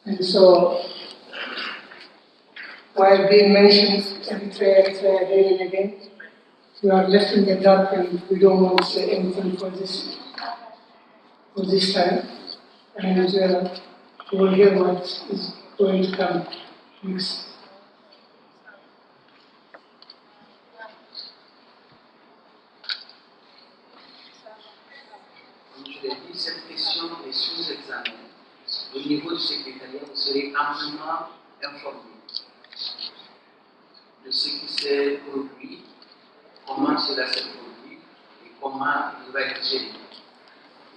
And so, while being mentioned Eritrea again and again, we are left in the dark and we don't want to say anything for this time. And we will hear what is going to come next. Comme je l'ai dit, cette question est sous examen. Au niveau du secrétariat, vous serez amplement informé de ce qui s'est produit, comment cela s'est produit et comment il va être géré.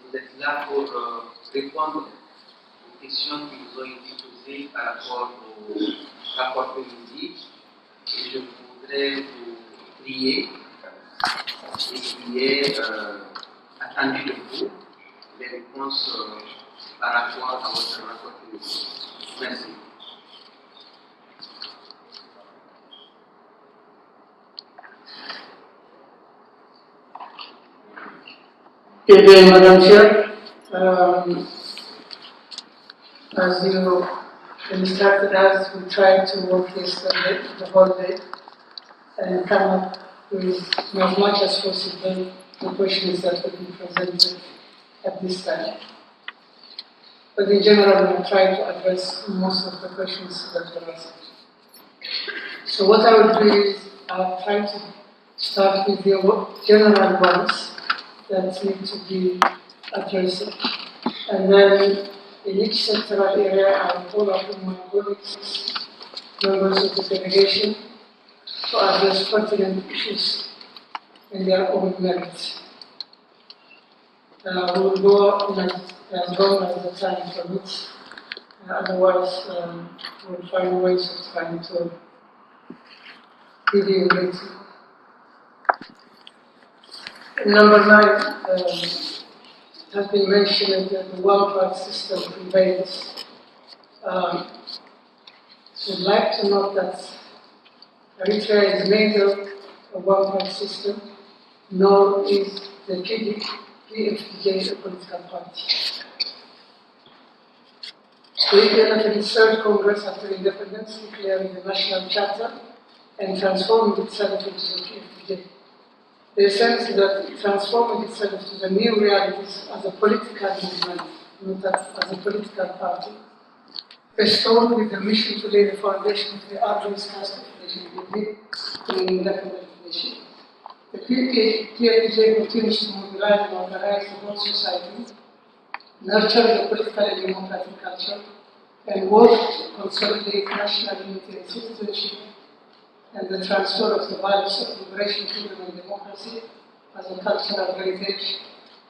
Vous êtes là pour répondre aux questions qui vous ont été posées par rapport au rapport préliminaire. Et je voudrais vous prier et qui est attendu de vous les réponses par rapport à votre rapport préliminaire. Merci. Good day, Madam Chair. As you instructed us, we tried to work yesterday, the whole day, and come up with as much as possible the questions that will be presented at this time. But in general, we try to address most of the questions that were asked. So what I will do is I'll try to start with the general ones that need to be addressed. And then in each sectoral area, I will call upon my colleagues, members of the delegation, to address pertinent issues in their own merits. We will go as long as the time permits, otherwise we will find ways of trying to give you a Number 9 has been mentioned that the one-part system prevails. We'd like to note that Eritrea is neither a one-part system, nor is the PFDJ a political party. The EPLF in its third Congress after independence declaring the national charter and transforming itself into the PFDJ. The sense that it transformed itself to the new realities as a political movement, not as a political party, bestowed with the mission to lay the foundation for the arduous task of nation building in an independent nation. The PFDJ continues to mobilize and organize the whole society, nurture the political and democratic culture, and work to consolidate national unity and citizenship, and the transfer of the values of liberation, freedom, and democracy as a cultural heritage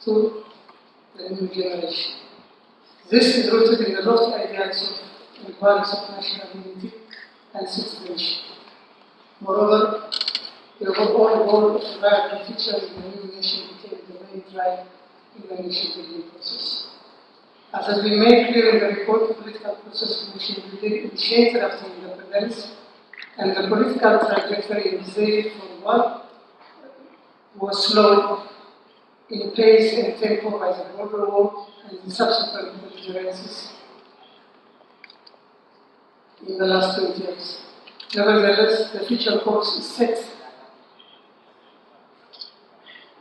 to the new generation. This is rooted in the lofty ideals and values of national unity and citizenship. Moreover, the overall goal of the vibrant future of the new nation became the main drive in the nation building process. As has been made clear in the report, the political process of nation building initiated after independence, and the political trajectory envisaged for what was slow in pace and tempo by the border war and the subsequent belligerences in the last 20 years. Nevertheless, the future course is set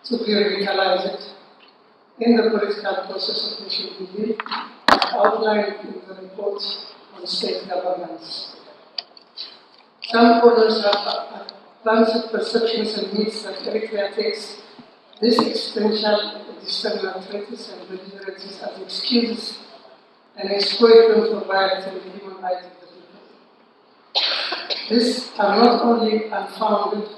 to be revitalized it in the political process of nation building, outlined in the report on state governance. Some corners have advanced perceptions and myths that Eritrea takes this existential external threats and belligerences as excuses and exploit them for violating the human rights of the people. These are not only unfounded,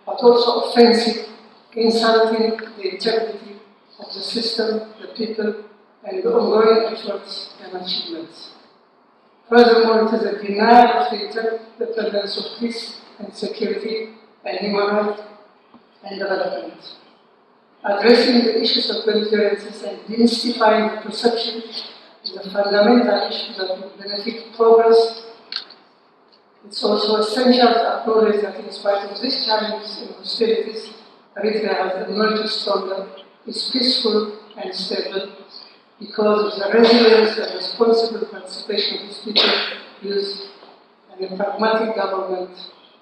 but also offensive, insulting the integrity of the system, the people, and the ongoing efforts and achievements. Furthermore, it is a denial of the interdependence of peace and security and human rights and development. Addressing the issues of belligerences and demystifying the perception is a fundamental issue that will benefit progress. It's also essential to acknowledge that in spite of these challenges and hostilities, Eritrea has emerged stronger, is peaceful and stable, because of the resilience and responsible participation of its people, youth, and a pragmatic government,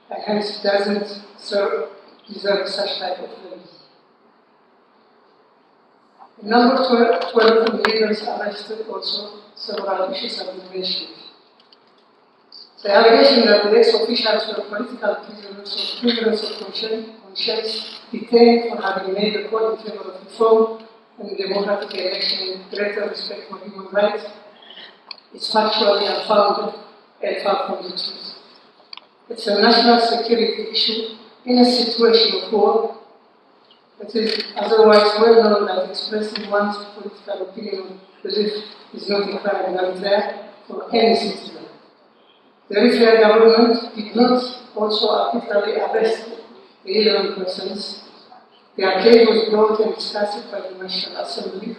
and hence doesn't deserve such type of leaders. Number 12 leaders arrested also several issues have been mentioned. The allegation that the ex-officials were political prisoners or prisoners of conscience detained for having made a call in favor of reform and democratic election with greater respect for human rights is factually unfounded and far from the truth. It's a national security issue in a situation of war. It is otherwise well known that expressing one's political opinion or belief is not a crime out there for any citizen. The Eritrean government did not also arbitrarily arrest the 11 persons. Their case was brought and discussed by the National Assembly.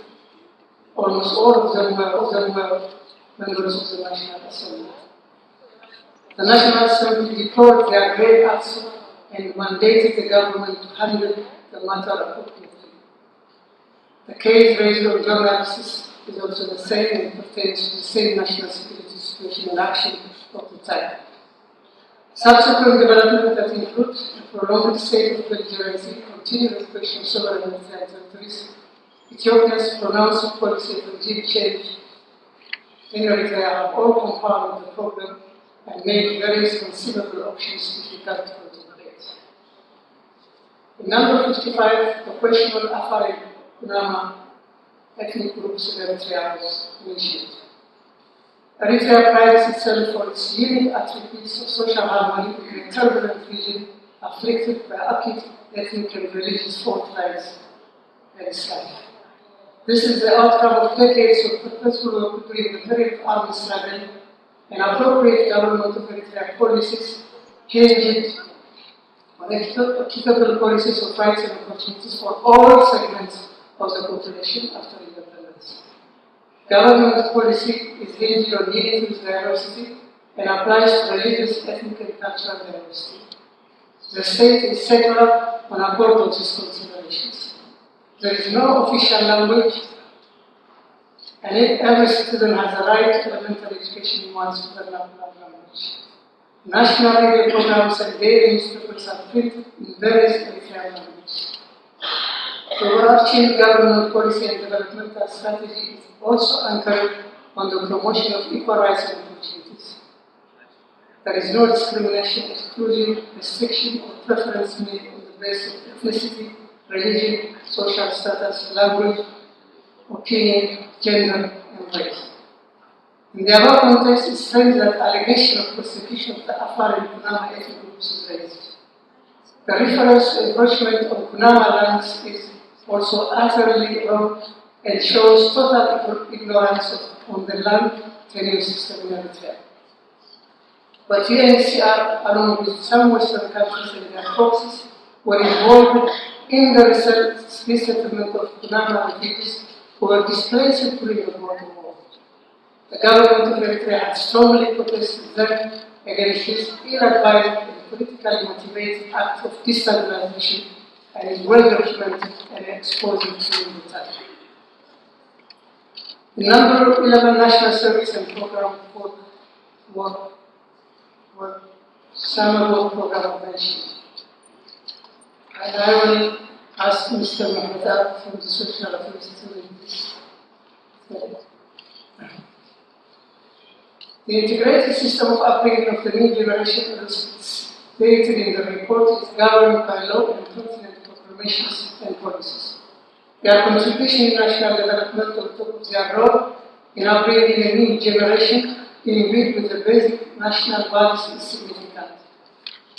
Almost all of them were members of the National Assembly. The National Assembly deplored their grave acts and mandated the government to handle the matter appropriately. The case raised on journalists is also the same and pertains to the same national security situation and action of the time. Subsequent developments that include a prolonged state of belligerency, continued occupation of sovereign Eritrean territories, Ethiopia's pronounced policy of regime change in Eritrea have all compounded the problem and made various conceivable options difficult to contemplate. In number 55, the question of Afar Kunama ethnic groups in Eritrea was mentioned. Eritrea prides itself for its unique attributes of social harmony in a turbulent region afflicted by acute ethnic and religious fault lines and strife. This is the outcome of decades of purposeful work between the very armed struggle and appropriate government of Eritrea policies hinged on equitable policies of rights and opportunities for all segments of the population after independence. Government policy is hinged on unity with diversity and applies to religious, ethnic, and cultural diversity. The state is secular on account of these considerations. There is no official language, and every citizen has a right to elementary education in one's vernacular language. National radio programs and daily newspapers are printed in various Eritrean languages. The overarching government policy and developmental strategy is also anchored on the promotion of equal rights and opportunities. There is no discrimination, exclusion, restriction, or preference made on the basis of ethnicity, religion, social status, language, opinion, gender, and race. In the above context, it's strange that allegation of persecution of the Afar and Kunama ethnic groups is raised. The reference to encroachment on Kunama lands is also utterly wrong and shows total ignorance on the land tenure system in Eritrea. But UNHCR, along with some Western countries and their proxies, were involved in the resettlement of Kunama refugees who were displaced during the border war. The government of Eritrea had strongly protested then against this ill-advised and politically motivated act of destabilization and is well documented and exposed during the time. The number 11 national service and program were some of the program mentioned. And I will ask Mr. Mahmoud from the Social Affairs to read this. The integrated system of upbringing of the new generation, as stated in the report, is governed by law and pertinent proclamations and policies. Their contribution in national development on top of their role in upbringing a new generation imbued with the basic national values is significant.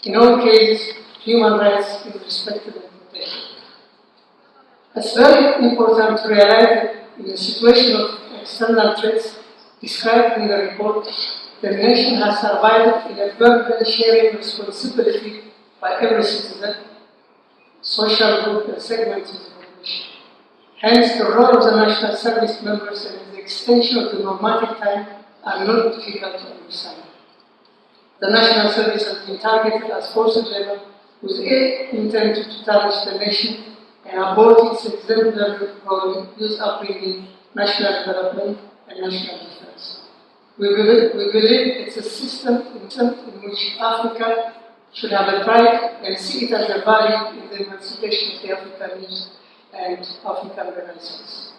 In all cases, human rights is respected and protected. It's very important to realize that in a situation of external threats described in the report, the nation has survived in a burden-sharing responsibility by every citizen, social group, and segment of the population. Hence, the role of the national service members and the extension of the normative time are not difficult to understand. The national service has been targeted as forced labor with intent to tarnish the nation and abort its exemplary role in youth upbringing, national development, and national defense. We believe it's a system in which Africa should have a pride and see it as a value in the emancipation of the African youth and African Renaissance.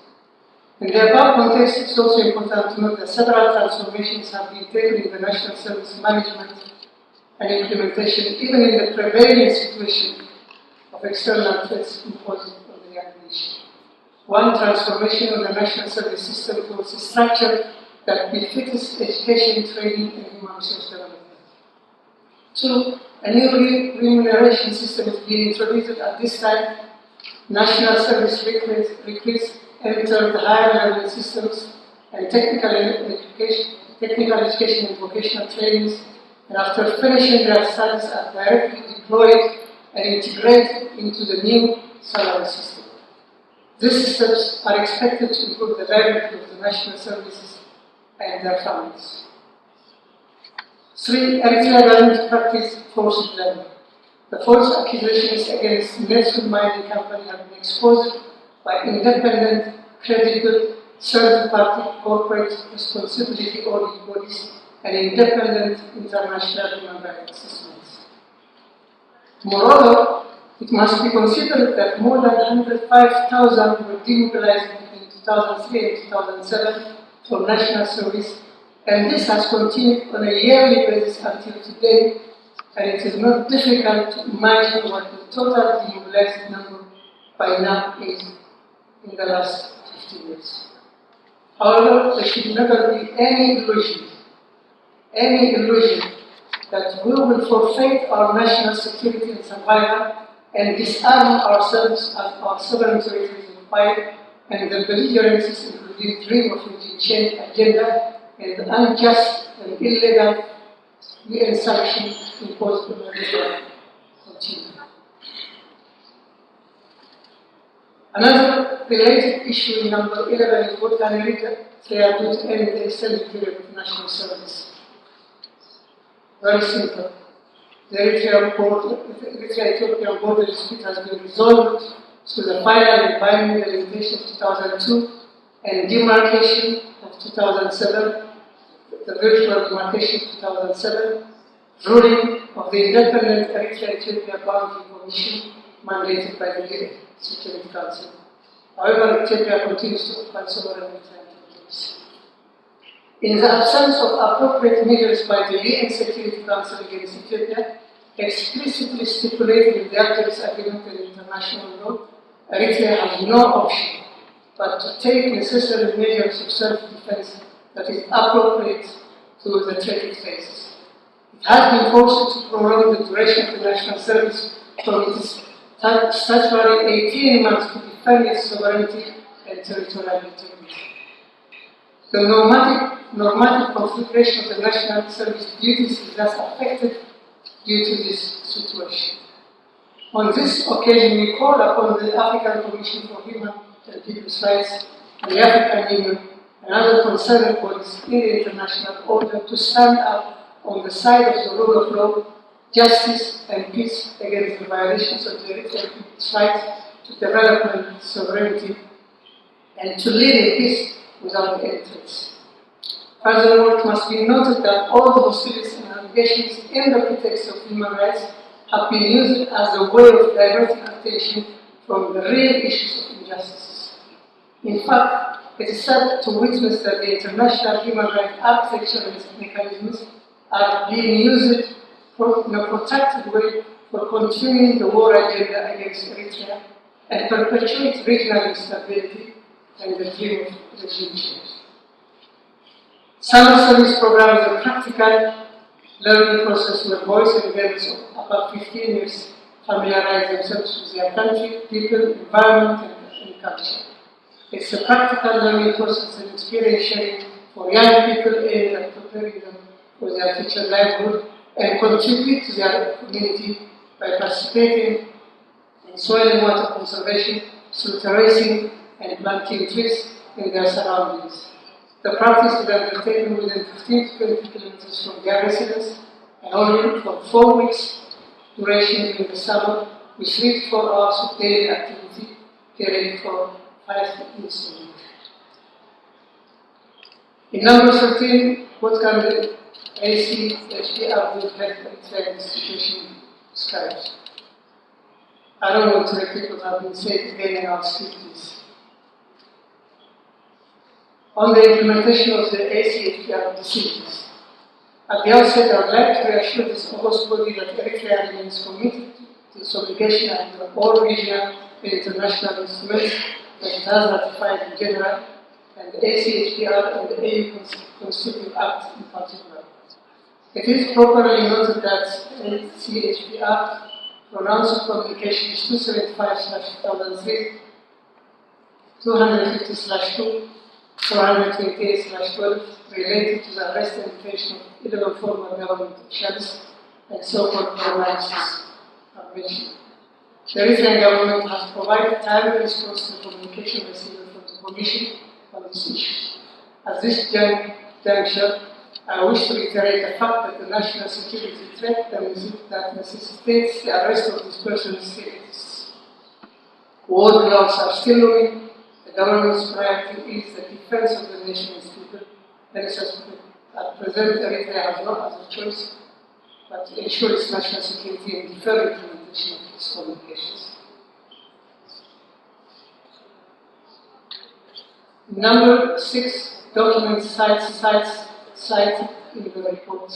In the above context, it's also important to note that several transformations have been taken in the national service management and implementation, even in the prevailing situation of external threats imposed on the young nation. One, transformation of the national service system towards a structure that befits education, training, and human resource development. Two, a new remuneration system is being introduced at this time. National service recruits enter the higher level systems and technical education and vocational trainings, and after finishing their studies are directly deployed and integrated into the new salary system. These systems are expected to improve the livelihood of the national services and their families. Three, Eritrea learned to practice forced labor. The false accusations against Neptune Mining Company have been exposed by independent, credible, third-party corporate responsibility audit bodies and independent international human rights assessments. Moreover, it must be considered that more than 105,000 were demobilized between 2003 and 2007 from national service, and this has continued on a yearly basis until today, and it is not difficult to imagine what the total demobilized number by now is in the last 50 years. However, there should never be any illusion that we will forfeit our national security and survival and disarm ourselves as our sovereign territories require, and the belligerencies, including dream of regime change agenda and the unjust and illegal UN sanctions imposed on Eritrea continue. Another related issue in number 11 is what can Eritrea do to end the extended period of national service. Very simple. The Eritrea-Ethiopian border dispute has been resolved through the final and binding delimitation of 2002 and demarcation of 2007, the virtual demarcation of 2007, ruling of the independent Eritrea-Ethiopia Boundary Commission mandated by the UN Security Council. However, Ethiopia continues to occupy sovereign territories. In the absence of appropriate measures by the UN Security Council against Ethiopia, explicitly stipulated in the Algiers Agreement and international law, Eritrea has no option but to take necessary measures of self-defense that is appropriate to the threatened phases. It has been forced to prolong the duration of the national service from its statutory 18 months to defend its sovereignty and territorial integrity. The normative configuration of the national service duties is thus affected due to this situation. On this occasion, we call upon the African Commission for Human and People's Rights and the African Union and other concerned bodies in the international order to stand up on the side of the rule of law, justice, and peace against the violations of the Eritrean people's rights to development, sovereignty, and to live in peace without any threats. Furthermore, it must be noted that all the hostilities and allegations in the pretext of human rights have been used as a way of diverting attention from the real issues of injustices. In fact, it is sad to witness that the international human rights architecture and mechanisms are being used in a protracted way for continuing the war agenda against Eritrea and perpetuate regional instability and the dream of regime change. Summer service program is a practical learning process where boys and girls of about 15 years familiarize themselves with their country, people, environment, and culture. It's a practical learning process and experience sharing for young people aimed at preparing them for their future livelihood and contribute to their community by participating in soil and water conservation through terracing and planting trees in their surroundings. The practice is undertaken within 15 to 20 kilometers from their residence and only for 4 weeks duration in the summer, with 3 to 4 hours of daily activity carried for 5 weeks a week. In number 13, what can the ACHPR do to help Eritrea in this situation described? I don't want to repeat what I've been saying again, and I'll skip this. On the implementation of the ACHPR decisions, at the outset, I would like to reassure this august body that Eritrea remains committed to its obligation under all regional and international instruments that it has ratified in general, and the ACHPR and the AU Constitutive Act in particular. It is properly noted that ACHPR pronounced communications 275/2003, 250/2, 428/12 related to the arrest and detention of 11 former government officials and so-called journalists are mentioned. The Eritrean government has provided timely response to the communication received from the Commission on this issue. At this juncture, I wish to reiterate the fact that the national security threat that necessitates the arrest of this person still exists. War clouds are still looming. The government's priority is the defense of the nation's people, and at present Eritrea has no other choice but to ensure its national security and defer implementation of its communications. Number 6, documents cited in the report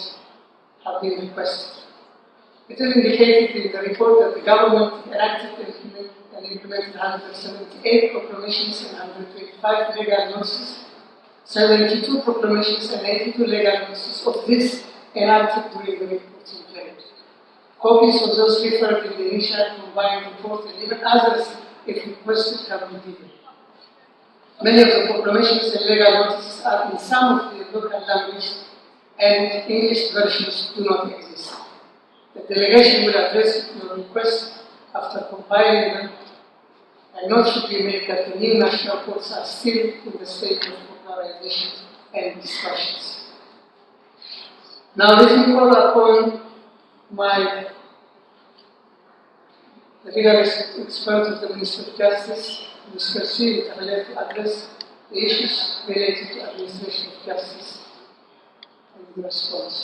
have been requested. It is indicated in the report that the government enacted and implemented 178 proclamations and 125 legal notices, 72 proclamations and 82 legal notices of this enacted during the reporting period. Copies of those referred in the initial combined report and even others, if requested, can be given. Many of the proclamations and legal notices are in some of the local language, and English versions do not exist. The delegation will address your request after compiling them, and note should be made that the new national courts are still in the state of popularization and discussions. Now let me call upon the legal expert of the Ministry of Justice, Mr. Sri Tahalef, to address the issues related to administration of justice and the response.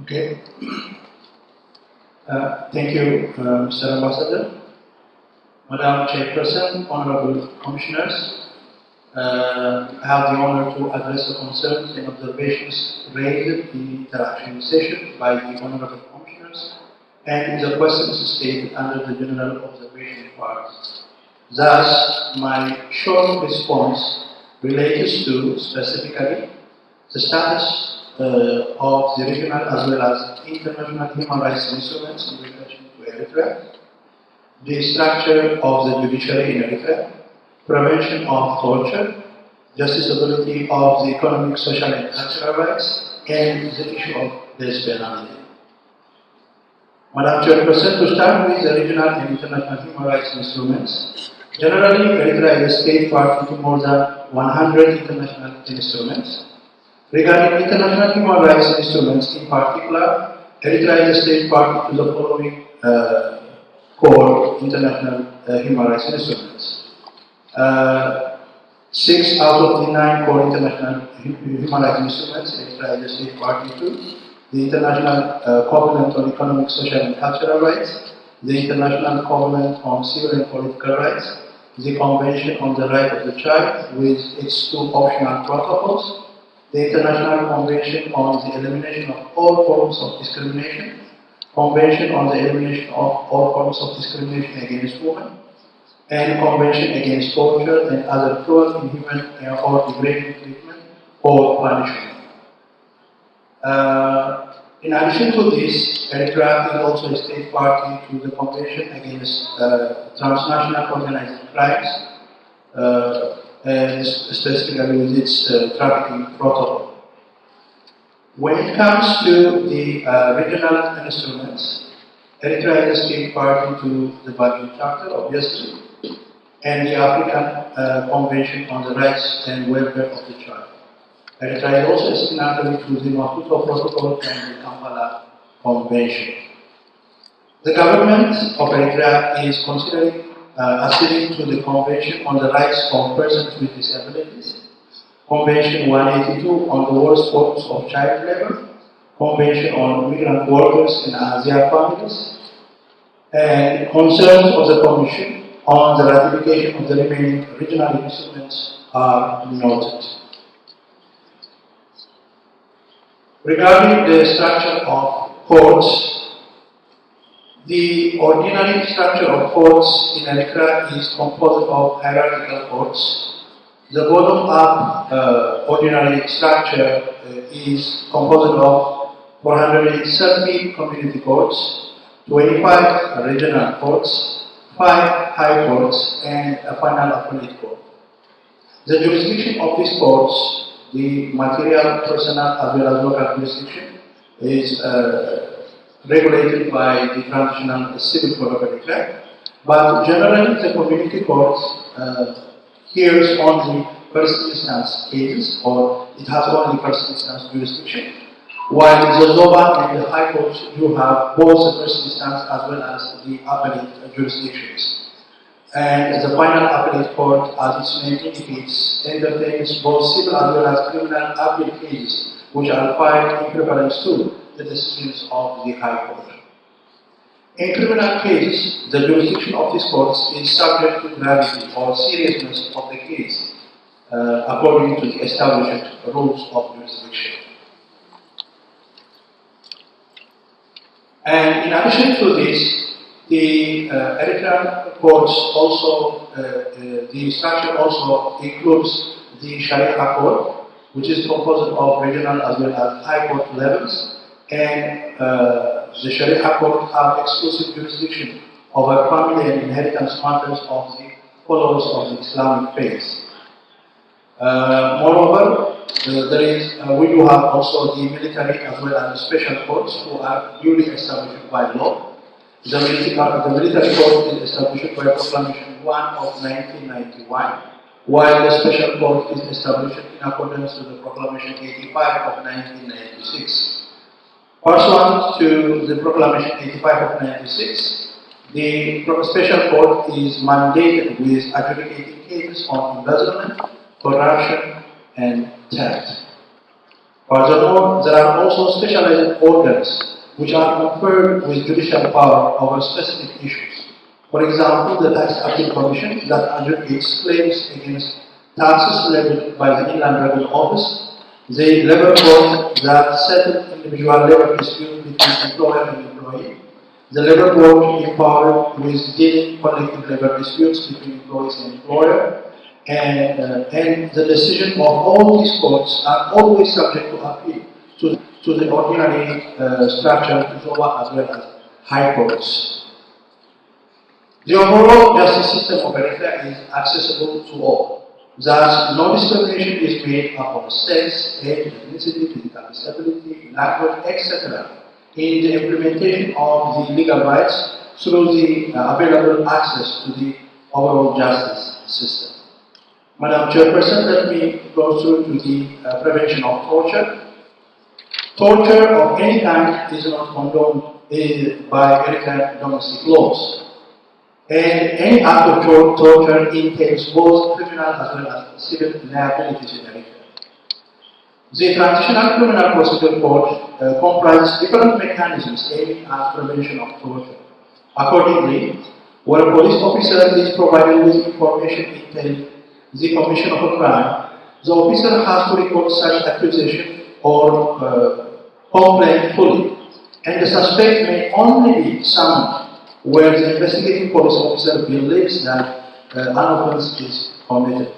Okay. Thank you, Mr. Ambassador. Madam Chairperson, Honorable Commissioners, I have the honor to address the concerns and observations raised in the interaction session by the Honorable Commissioners and the questions stated under the General Observation part. Thus, my short response relates to specifically the status of the regional as well as international human rights instruments in relation to Eritrea, the structure of the judiciary in Eritrea, prevention of torture, justiciability of the economic, social and cultural rights, and the issue of death penalty. Madam Chairperson, to start with the regional and international human rights instruments, generally Eritrea is a state party to more than 100 international instruments. Regarding international human rights instruments in particular, Eritrea is a state party to the following core international human rights instruments. 6 out of the 9 core international human rights instruments, Eritrea is a state party to: the International Covenant on Economic, Social and Cultural Rights, the International Covenant on Civil and Political Rights, the Convention on the Right of the Child with its 2 optional protocols, the International Convention on the Elimination of All Forms of Discrimination, Convention on the Elimination of All Forms of Discrimination against Women, and Convention against Torture and other cruel, inhuman, or degrading treatment or punishment. In addition to this, Eritrea is also a state party to the Convention against Transnational Organized Crimes, and specifically with its trafficking protocol. When it comes to the regional instruments, Eritrea is a state party to the Banjul Charter, obviously, and the African Convention on the Rights and Welfare of the Child. Eritrea is also a signatory to the Maputo Protocol and the Kampala Convention. The government of Eritrea is considering acceding to the Convention on the Rights of Persons with Disabilities, Convention 182 on the worst forms of child labor, Convention on Migrant Workers and Asian Families, and concerns of the Commission on the ratification of the remaining regional instruments are noted. Regarding the structure of courts, the ordinary structure of courts in Eritrea is composed of hierarchical courts. The bottom-up ordinary structure is composed of 430 community courts, 25 regional courts, 5 high courts, and a final appellate court. The jurisdiction of these courts, the material, personal, as well as local jurisdiction, is regulated by the traditional civil code of Eritrea, but generally the community court hears only first instance cases, or it has only first instance jurisdiction, while the Zoba and the High Court do have both the first instance as well as the appellate jurisdictions. And the final appellate court, as its name indicates, entertains both civil as well as criminal appellate cases, which are filed in preference to the decisions of the High Court. In criminal cases, the jurisdiction of these courts is subject to gravity or seriousness of the case, according to the established rules of jurisdiction. And in addition to this, the Eritrean courts also, the structure also includes the Sharia court, which is composed of regional as well as high court levels, and the Sharia court have exclusive jurisdiction over family and inheritance matters of the followers of the Islamic faith. Moreover, we do have also the military as well as the special courts who are duly established by law. The military court is established by Proclamation 1 of 1991, while the special court is established in accordance with the Proclamation 85 of 1996. Pursuant to the Proclamation 85 of 1996, the special court is mandated with adjudicating cases on embezzlement, corruption, and theft. Furthermore, there are also specialized organs which are conferred with judicial power over specific issues. For example, the Tax Appeal Commission that adjudicates claims against taxes levied by the Inland Revenue Office, the Labor Court that settled individual labor disputes between employer and employee, the Labor Court empowered with dealing collective labor disputes between employees and employer, and the decision of all these courts are always subject to appeal to the ordinary structure, Zoba as well as high courts. The overall justice system of Eritrea is accessible to all. Thus, no discrimination is made upon sex, age, ethnicity, physical disability, language, etc. in the implementation of the legal rights through the available access to the overall justice system. Madam Chairperson, let me go through to the prevention of torture. Torture of any kind is not condoned by Eritrean domestic laws. And any act of torture entails both criminal as well as civil liabilities in Eritrea. The Transitional Criminal Procedure Code comprises different mechanisms aiming at prevention of torture. Accordingly, where a police officer is provided with information entailing the commission of a crime, the officer has to record such accusation or complaint fully, and the suspect may only be summoned where the investigating police officer believes that an offense is committed.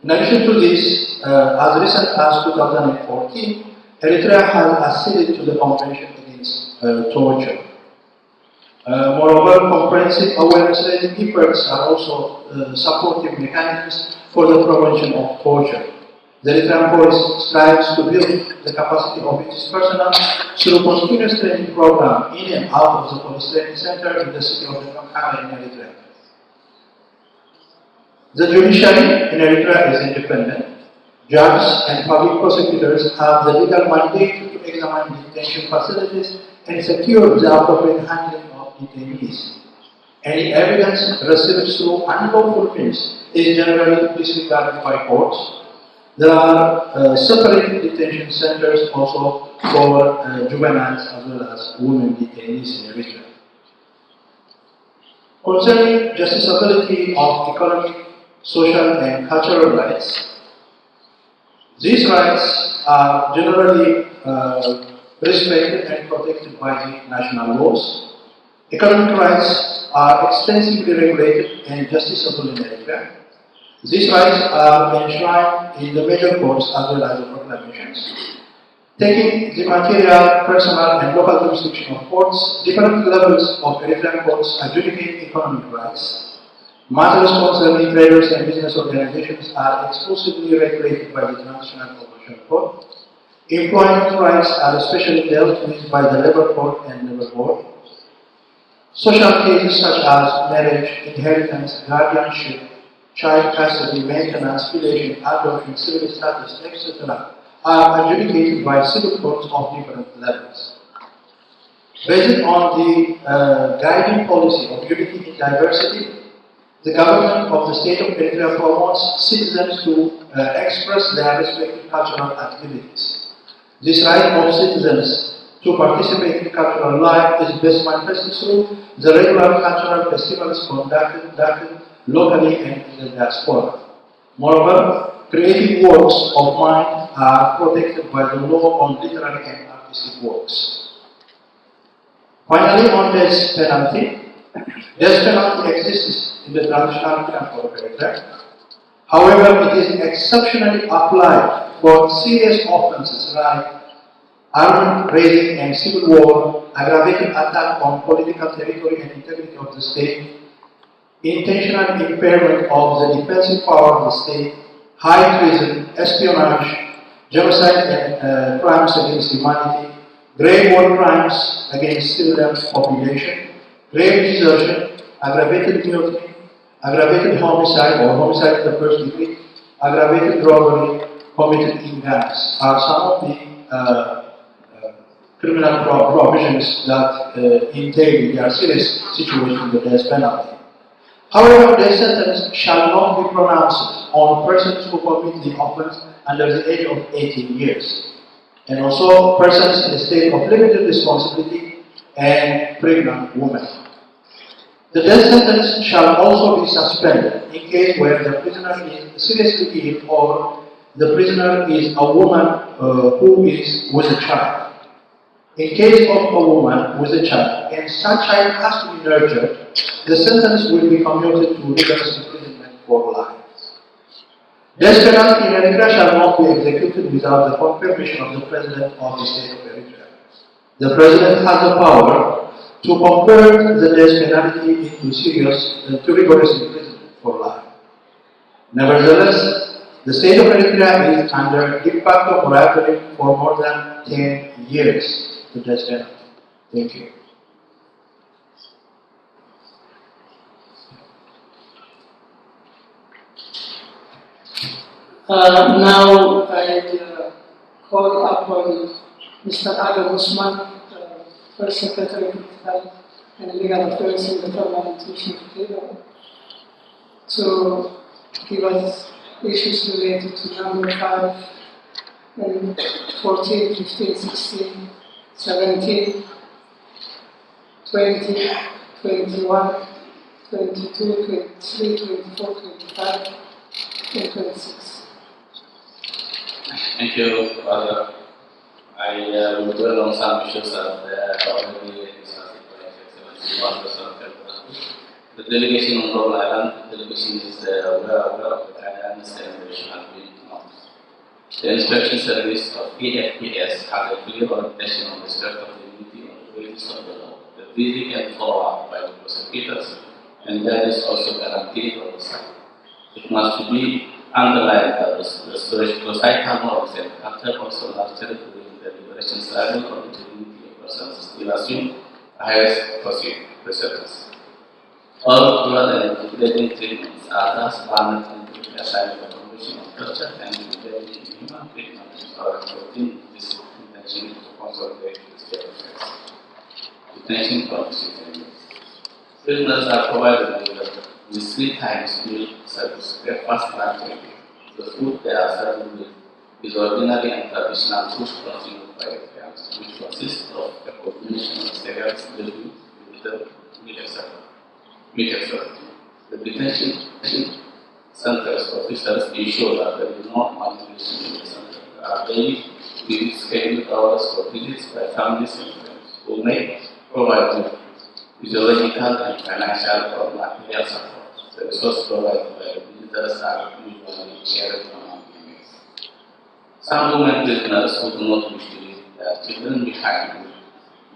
In addition to this, as recent as 2014, Eritrea has acceded to the Convention Against Torture. Moreover, comprehensive awareness-raising efforts are also supportive mechanisms for the prevention of torture. The Eritrean police strives to build the capacity of its personnel through continuous training program in and out of the police training center in the city of Kampala in Eritrea. The judiciary in Eritrea is independent. Judges and public prosecutors have the legal mandate to examine detention facilities and secure the appropriate handling of detainees. Any evidence received through unlawful means is generally disregarded by courts. There are separate detention centers also for juveniles as well as women detainees in Eritrea. Concerning justiciability of economic, social, and cultural rights, these rights are generally respected and protected by the national laws. Economic rights are extensively regulated and justiciable in Eritrea. These rights are enshrined in the major codes as well as the proclamations. Taking the material, personal, and local jurisdiction of courts, different levels of Eritrean courts adjudicate economic rights. Matters concerning traders and business organizations are exclusively regulated by the International Commercial Code. Employment rights are especially dealt with by the Labor Code and Labor Board. Social cases such as marriage, inheritance, guardianship, child custody, maintenance, filiation, adoption, civil status, etc. are adjudicated by civil courts of different levels. Based on the guiding policy of unity in diversity, the government of the state of Eritrea promotes citizens to express their respective cultural activities. This right of citizens to participate in cultural life is best manifested through the regular cultural festivals conducted locally and in the diaspora. Moreover, creative works of mind are protected by the law on literary and artistic works. Finally, on death penalty. Death penalty exists in the traditional penal code of Eritrea. However, it is exceptionally applied for serious offenses like armed raiding and civil war, aggravated attack on political territory and integrity of the state, intentional impairment of the defensive power of the state, high treason, espionage, genocide and crimes against humanity, grave war crimes against civilian population, grave desertion, aggravated mutiny, aggravated homicide or homicide in the first degree, aggravated robbery committed in gangs are some of the criminal provisions that entail the serious situation with the death penalty. However, death sentence shall not be pronounced on persons who commit the offense under the age of 18 years, and also persons in a state of limited responsibility and pregnant women. The death sentence shall also be suspended in case where the prisoner is seriously ill or the prisoner is a woman who is with a child. In case of a woman with a child, and such child has to be nurtured, the sentence will be commuted to rigorous imprisonment for life. Death penalty in Eritrea shall not be executed without the confirmation of the President of the state of Eritrea. The President has the power to convert the death penalty into rigorous imprisonment for life. Nevertheless, the state of Eritrea is under de facto moratorium for more than 10 years. To death penalty. Thank you. Now I call upon Mr. Adam Usman, First Secretary of Political and Legal Affairs in the Parliamentary Freedom, to give us issues related to number 5 and 14, 15, 16, 17, 20, 21, 22, 23, 24, 25, and 26. Thank you, Father. I will dwell on some issues that already discussed by His Excellency. The delegation on Rhode Island, the delegation is aware of the guidelines and rationale. The inspection service of EFPS has a clear orientation on the strength of the unity and the values of the law. The visit and follow-up by the prosecutors, and that is also guaranteed on the side. It must be underlined that the societal norms and culture also nurtured during the liberation struggle of the unity of persons still assume the highest precedence. All blood and degrading treatments are thus banned into the assignment of condition of culture and degrading human treatment or protein this intention to consolidate the state effects. Detention policy. Prisoners are provided with 3 times meal service, breakfast, lunch, and dinner. The food they are served with is ordinary and traditional food consumed by the parents, which consists of a combination of cereals, milk, meat, etc. The detention centers officers ensure that there is no manipulation in the center. There are daily visits scheduled hours for visits by families and friends who may provide physiological and financial or material support. The resources provided by the visitors are usually shared among inmates. Some women prisoners who do not wish to leave their children behind,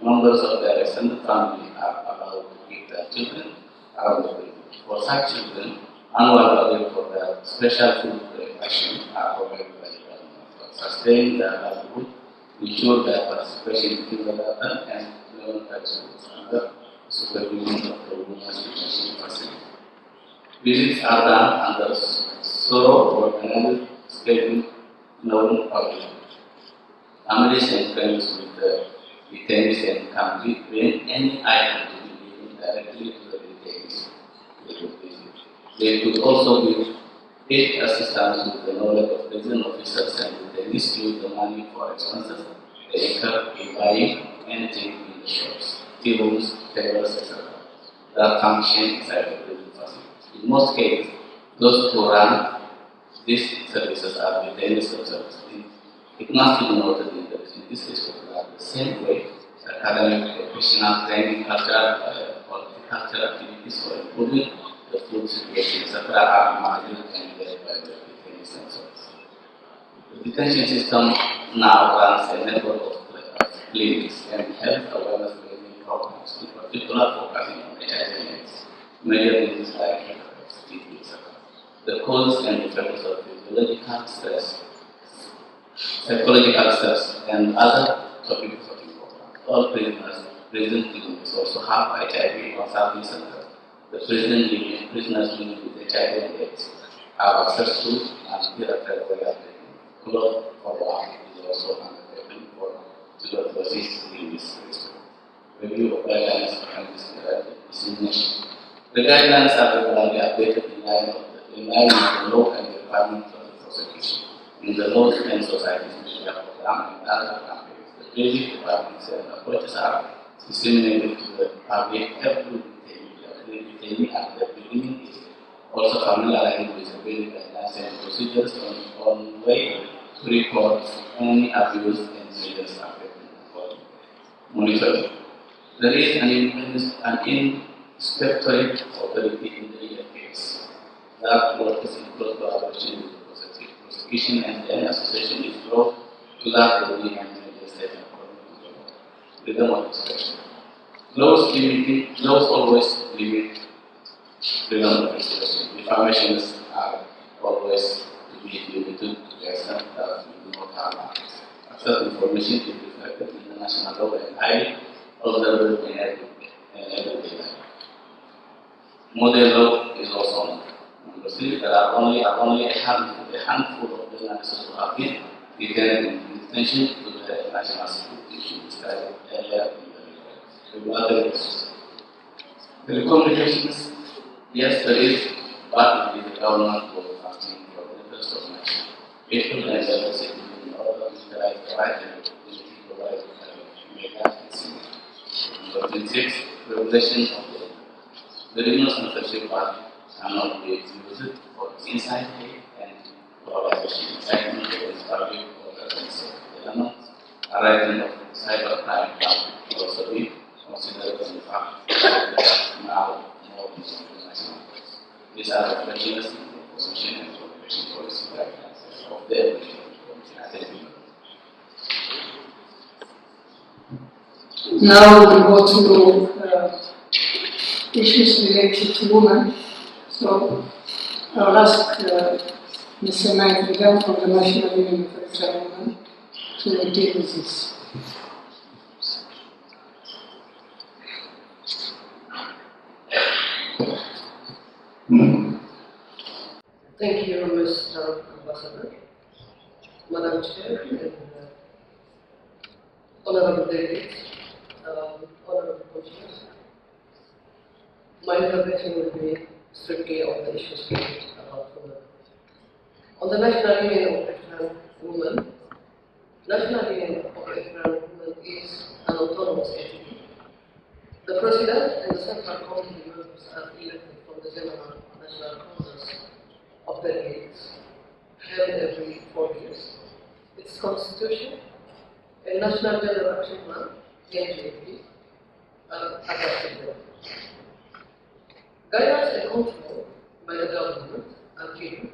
members of their extended family are allowed to keep their children around the prison. For such children, annual budget for their special food ration are provided by the government to sustain their livelihood, ensure their participation in kindergarten and elementary schools under supervision of the Women's Detention Facility. Visits are done under thorough organized schedule known public. Families and friends with the detainees and can bring any item to be given directly to the detainees. They could also give aid assistance with the knowledge of prison officers and detainees use the money for expenses they incur in buying anything in the shops, tea rooms, tables, etc. that function inside the prison facility. In most cases, those who run these services are detainees themselves. It must be noted in this respect that the same way academic, professional training, cultural activities for improving the food situation, etc. are managed and led by the detainees themselves. The detention system now runs a network of clinics and health awareness training programs, in particular focusing on HIV/AIDS, major diseases like hepatitis, TB, etc. The causes and effects of physiological stress, psychological stress, and other topics of importance. All prisoners prison clinics also have HIV consulting center. The prisoners living with HIV and AIDS have access to and therapeutic close follow-up is also undertaken for tuberculosis in this respect. Review of guidelines and dissemination. The guidelines are regularly updated in line with the law and the requirements of the prosecution. In the laws and societies media program and other campaigns, the basic requirements and approaches are disseminated to the public every detainee at the beginning is also familiarized with the basic guidelines and procedures on the way to report any abuse and measures affecting the monitoring. There is an inspectorate authority in the EFS that works in close collaboration with the prosecution, and any association is brought to that body and the state according to the law. Freedom of expression. Laws always limit freedom of expression. Informations are always to be limited to the extent that we do not have access. Access to information is reflected in the national law and highly observable in everyday life. Model law is also on. Number 3, there are only a handful of prisoners who have been detained in detention to the national security issue described earlier in the regulatory process. Telecommunications, yes, there is, but it is the government was acting for the interest of nation. People and services in order to utilize the right and opportunity provided by the media and similar. Number 26, regulation of the regional censorship part cannot be used for inside and polarization, incitement against public or against elements arising of cybercrime can also be considered as a fact that now more international. These are reflections in the position and cooperation policy guidelines of the Evolutionary Committee. Now we go to issues related to women. So I'll ask Mr. Mike Vidal from the National Union of Exile Women to deal with this. Thank you, Mr. Ambassador, Madam Chair, and honorable delegates, honorable commissioners. My intervention will be strictly on the issues about women. On the National Union of Afghan Women, National Union of Afghan Women is an autonomous entity. The President and the Central Committee members are elected from the General National Congress of delegates, held every 4 years. Its constitution and National General Action Plan, NGAP, are adopted there. Guidance and control by the government are given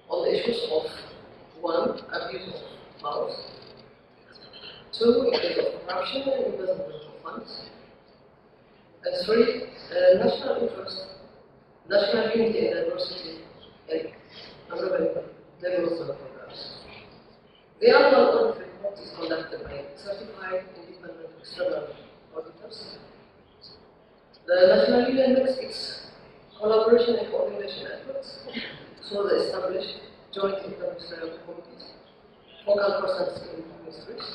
on the issues of 1. Abuse of powers, 2. Issues of corruption and embezzlement of funds, and 3. National interest, national unity and diversity, and urban development programs. The annual audit report is conducted by certified independent external auditors. The National Union makes its collaboration and coordination efforts through the established joint interministerial committees, focal persons in ministries,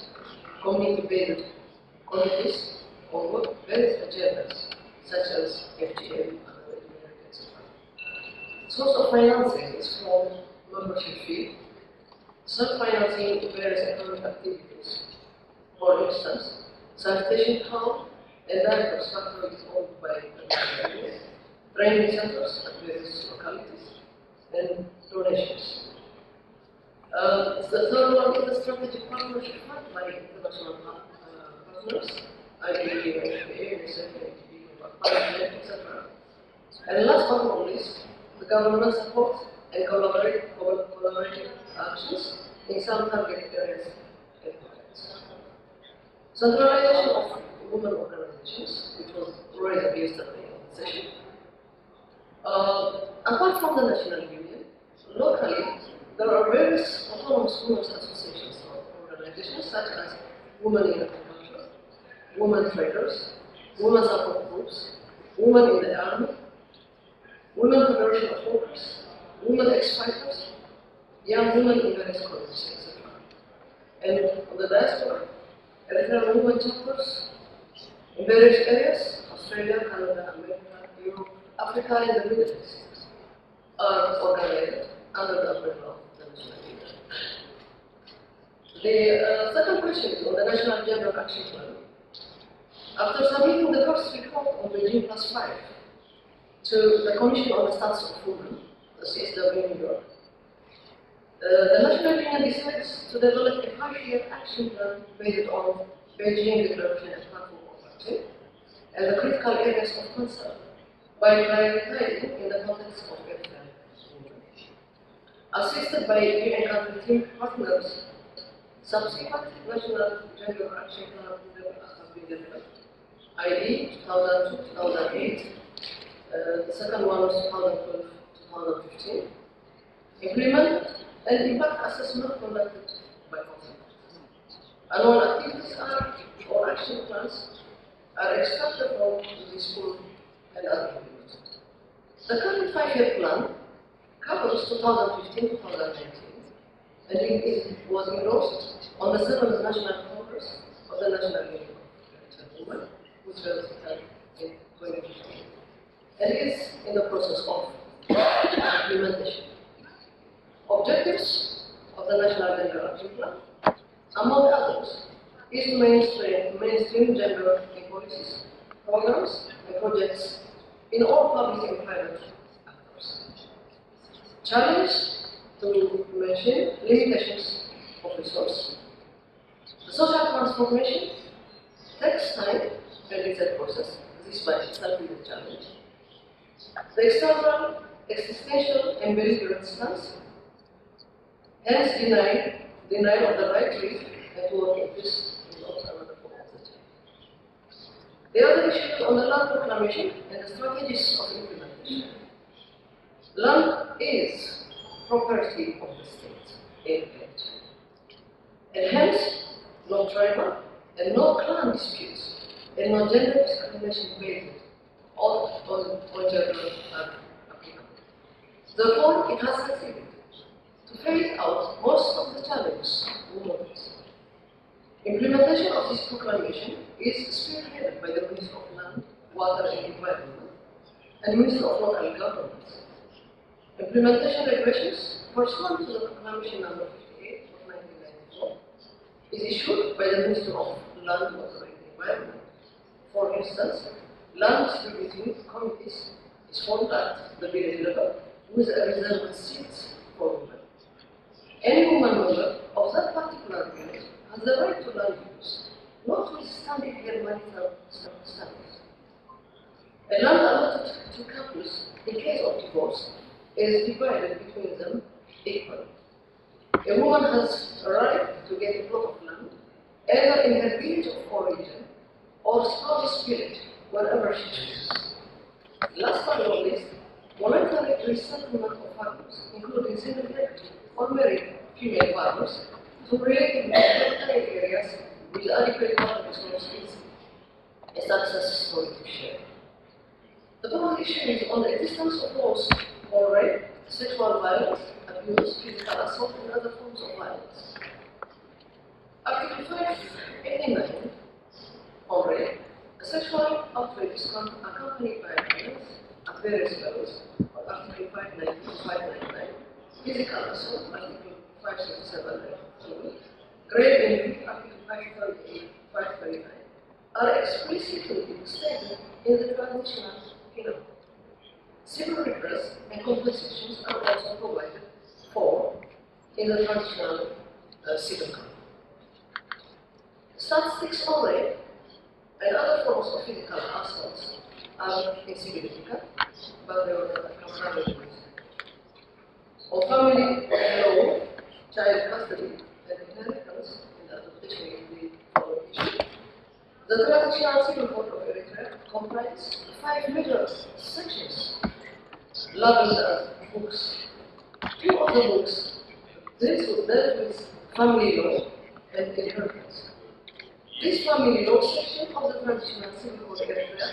community-based committees on various agendas such as FGM and other etc. Source of financing is from membership fee, self-financing various economic activities. For instance, sanitation town and diapers factory is owned by the training centers at various localities, and donations. The third one is the strategic partnership fund by international partners, IBA, UNICEF, etc. And last but not least, the government support and collaborative actions in some target areas and projects. Centralization of women organizations, which was raised yesterday in the session. Apart from the National Union, locally there are various autonomous women's associations or organizations such as Women in Agriculture, Women Traders, Women Support Groups, Women in the Army, Women Federation of Workers, Women Ex-Fighters, Young Women in various colleges, etc. And on the diaspora, Eritrean women chapters in various areas, Australia, Canada, America, Europe, Africa, and the Middle East, are organized under the umbrella of the National Union. The second question is on the National General Action Plan. After submitting the first report on Beijing +5 to the Commission on the Status of Women, the CSW in New York, the National Union decides to develop a 5-year action plan based on Beijing Declaration and Platform of Action and the critical areas of concern by prioritizing in the context of Eritrean women. Assisted by UN country team partners, subsequent National General Action Plan have been developed, i.e. 2002-2008, the second one was 2012-2015, implement and impact assessment conducted by consultants. Annual activities are, or action plans, are extracted from the school and other universities. The current 5-year plan covers 2015-2019, and it was endorsed on the 7th National Congress of the National Union of Women, which was held in 2015, and is in the process of implementation. Objectives of the National General Action Plan, among others, is to mainstream gender in policies, programs, and projects in all public and private actors. Challenge to mention limitations of resource. The social transformation takes time and is a process. This by itself is a challenge. The external, existential, and belligerent stance, hence denial of the right to live and to work in peace is also another form of the challenge. The other issue on the land proclamation and the strategies of implementation. Land is property of the state in Eritrea, and hence no tribal and no clan disputes and no gender discrimination based on gender are applicable. Therefore, it has succeeded to phase out most of the challenges women face. Implementation of this proclamation is spearheaded by the Minister of Land, Water and Environment and Minister of Local Government. Implementation regulations pursuant to the Proclamation number 58 of 1994 is issued by the Minister of Land, Water and Environment. For instance, land distributing committees is formed at the village level with a reserved seats for women. Any woman member of that particular village has the right to land use, notwithstanding her marital status. A land allotted to couples in case of divorce is divided between them equally. A woman has a right to get a plot of land, either in her village of origin or spouse's village, wherever she chooses. Last but not least, voluntary resettlement of farmers, including single-handed or married female farmers, to related voluntary areas with adequate water resources, a success story to share. The prohibition is on the existence of laws for rape, sexual violence, abuse, physical assault, and other forms of violence. Article 589 on rape, a sexual outrage is accompanied by violence at various levels, Article 590 to 599, physical assault, Article 567, grave injury, Article 538, 539, are explicitly stated in the transitional penal. Civil redress and compensations are also provided for in the transitional civil code. Statistics on rape and other forms of physical assaults are insignificant, but they were comparable. On family law, child custody, and inheritance in the adoption in the following issue. The Transitional Civil Code of Eritrea comprises 5 major sections labeled as books. 2 of the books deal with family law and inheritance. This family law section of the Transitional Civil Code of Eritrea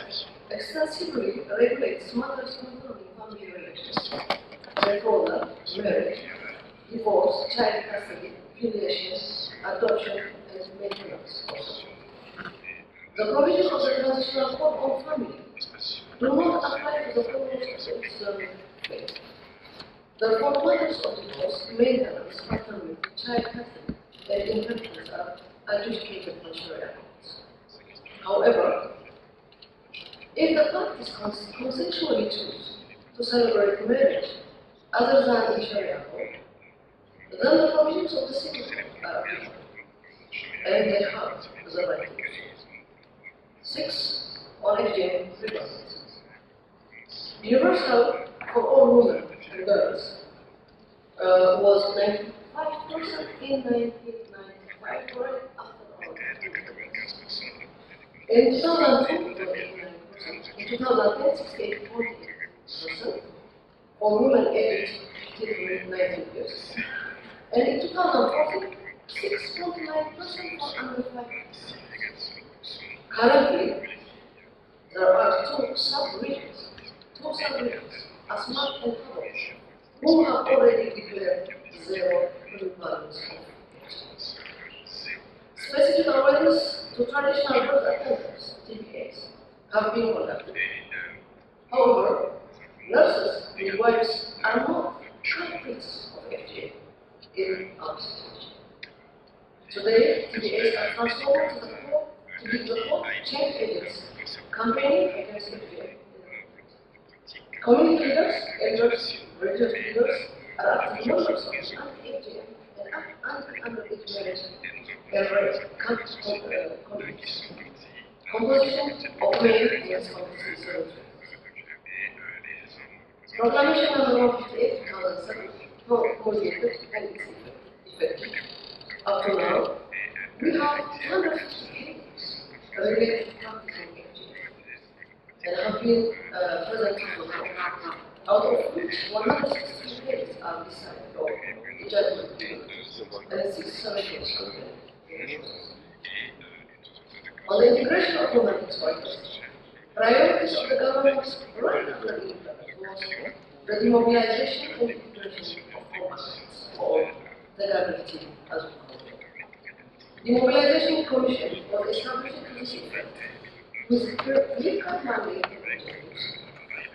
extensively regulates matters concerning family relations, betrothal, marriage, divorce, child custody, filiation, adoption, and maintenance. The provisions of the Transitional Code on Family do not apply to the followers of the Islamic faith. Therefore, matters of divorce, maintenance, paternity, child custody, and inheritance are adjudicated by Sharia courts. However, if the parties consensually choose to celebrate marriage other than in Sharia law, then the provisions of the civil code are applicable, and they have the right to choose. 6. On FGM frequencies. Universal for all women and girls was 95% in 1995, right after all. In 2002, it was 89%. In 2010, 68.8% for women aged 15 to 19 years. And in 2014, 6.9% for under 5 years. Currently, there are 2 sub-regions, Asmat and Kabul, who have already declared zero prevalence of HTs. Specific awareness to traditional birth attendants, TBAs, have been conducted. However, nurses and midwives are not culprits of FGM in our situation. Today, TBAs are transformed to the core to be the core change agents campaigning against FGM. Community leaders, elders, religious leaders are active members of the anti-FGM and anti-underage marriage and rape committees. Composition of male against committees. Proclamation number 158, 2007, promulgated and is effective. Up to now, we have 150 cases related to practicing FGM and have been present out of which 160 cases are decided or judgment and 67 cases condemned. On the integration of human rights, priorities of the government right after the independence was the demobilization and integration of combatants, or the WT as we call it. The Mobilization Commission was established to this effect with clear-cut mandate and objectives.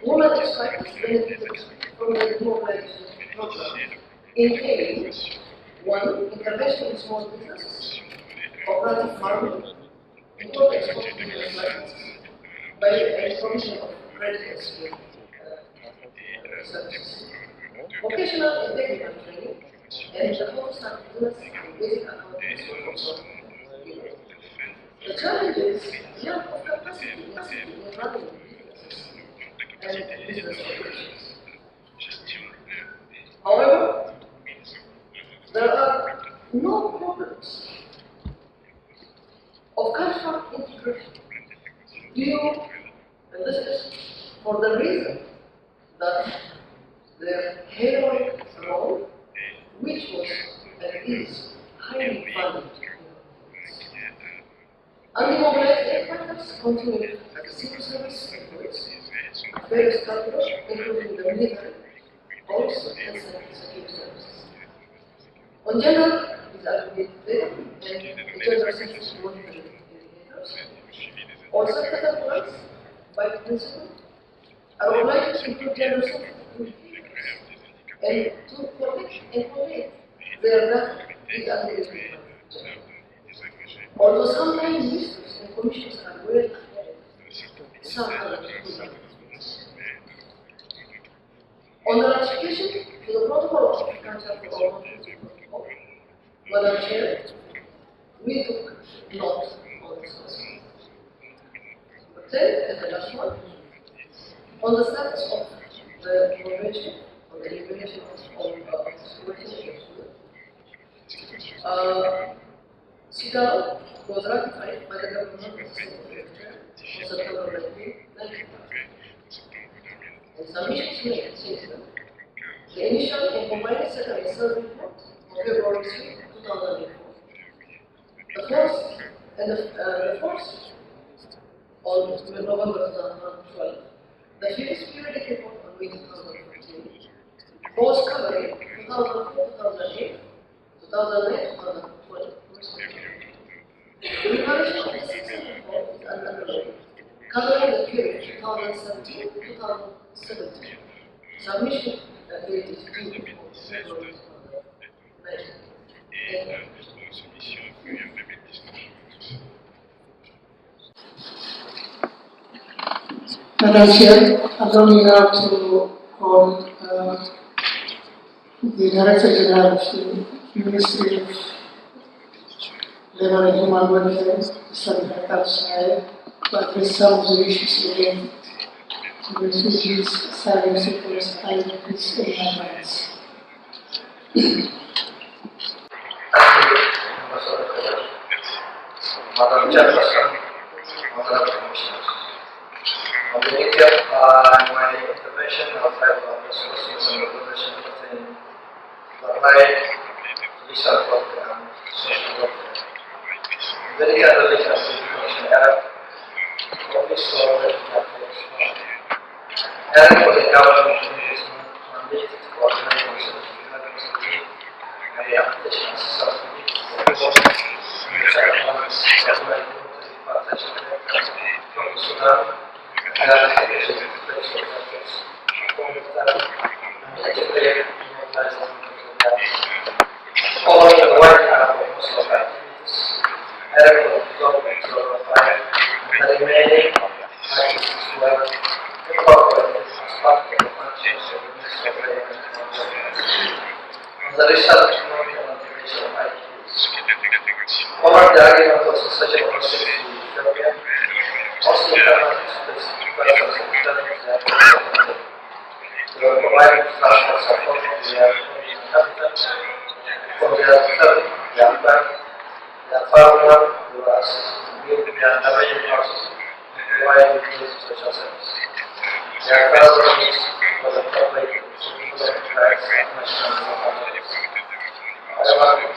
Women extractors benefited from the demobilization program, including 1. Intervention in small businesses, cooperative farming, import export business licenses, by the provision of credit and skill services, vocational and technical training, and the whole staff business and basic accounting support. The challenge is lack of capacity in running businesses and business operations. However, there are no problems of cultural integration due, and this is for the reason that their heroic role, which was and is highly valued. Undemobilized aircrafters continued as civil service employees at various capitals, including the military, police, and security services. On general, these aggregate data and the gender census monitoring indicators, all sector employees, by principle, are obliged to include gender census indicators and to protect and collect their data is aggregated. Although sometimes ministers and commissions are well ahead, some others do not. On the ratification to the Protocol of Council for All Protocol, Madam Chair, we took note on this question. But then, and the last one, on the status of the Convention on the Elimination of Security CEDAW was ratified by the government of September 1995. And submissions made since then. The initial and combined second and third report on February 3, 2004. The first and the fourth on November 2012. The fifth periodic report on May 2014. Both covering 2004-2008, 2009-2012. The preparation of the sixth report is underway, covering the period 2017-2017. Submission date is due on February 2019. Madam Chair, allow me now to call the Director General of the Ministry of Labour and Human Welfare, Mr. Bhargav Sahai, to address some of the issues related to refugees, asylum seekers, IDPs, and migrants. Madam Chairperson, Honorable Commissioners. On the nature of my intervention, I would like to address questions on the provision pertaining to the right to visa work and social welfare. Very early as the Commission Arab, Office for Refugee Affairs. Arab was a government mandated to coordinate research and emergency and the application of subsidies for reporting and settlements of humanitarian partnership from Sudan. Following the winding up of most of activities, Arab was dissolved in 2005, and the remaining activities were incorporated as part of the functions of the Ministry of Labour and Human Welfare. As a result of non-implementation of IDPs, following the argument of succession process in Ethiopia, most internal persons to provide national support to their inhabitants from their third, their bank, their farmer, who has built their damaged houses and provide with social service. Their further needs for the public to implement rights and national governments. However,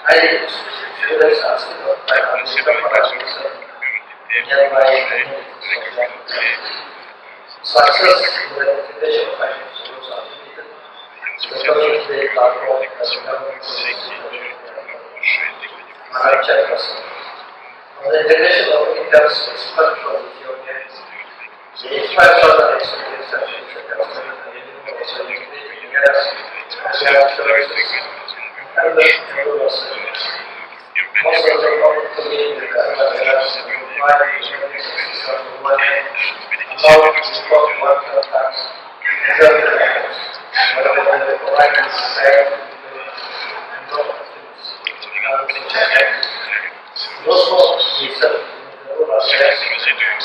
I think students are still not quite understanding nearby communities of their success in the integration of financial the community platform as a government Madam Chairperson. On the integration of incomes expert from Ethiopia, the 5,000 experience and also integrated together as we have services and the rural service. Most of the government community with urban areas and provide the system from one end, allow to report one-time tax, preserve the efforts, whether the providing society and not those folks we serve in the rural areas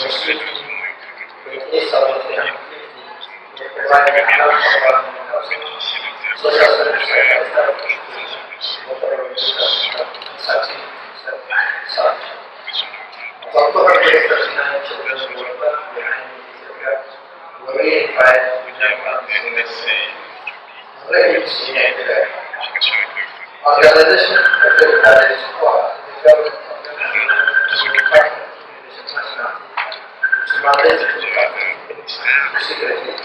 were seeking to increase our 350 to provide enough for housing, social services and water and such. October 39 children were left behind in Ethiopia were reunified with their families in Ethiopia. Organization that is support the government of the Department of Education nationality to mandate to the government to secretly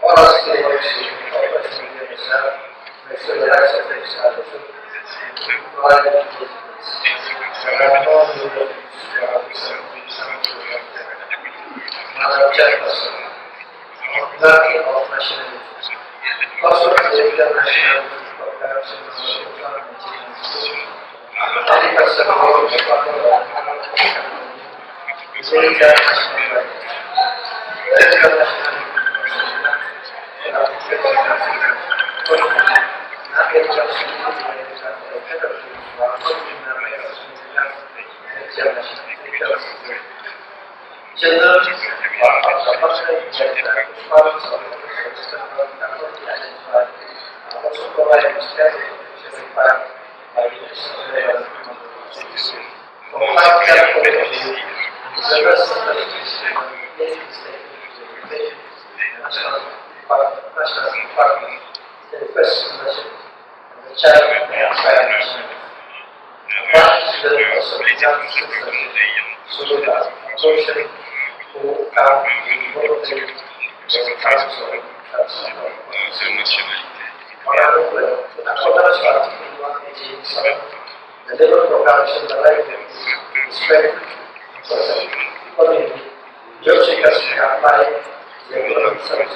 all our stakeholders in cooperation with the Minister make sure the rights of the child are and to provide education. There are no new refugees who are Madam Chairperson, learning of nationality. Also, the international corruption of the government also providing special protection required by the from five care point of view, the rest of the national department, the request convention, and the child may acquire nationality. One student also began citizenship, so that abortion who come in voluntary council in accordance with Article 187, the Labour Proclamation the right to respect and protect. Accordingly, job seekers may apply the employment service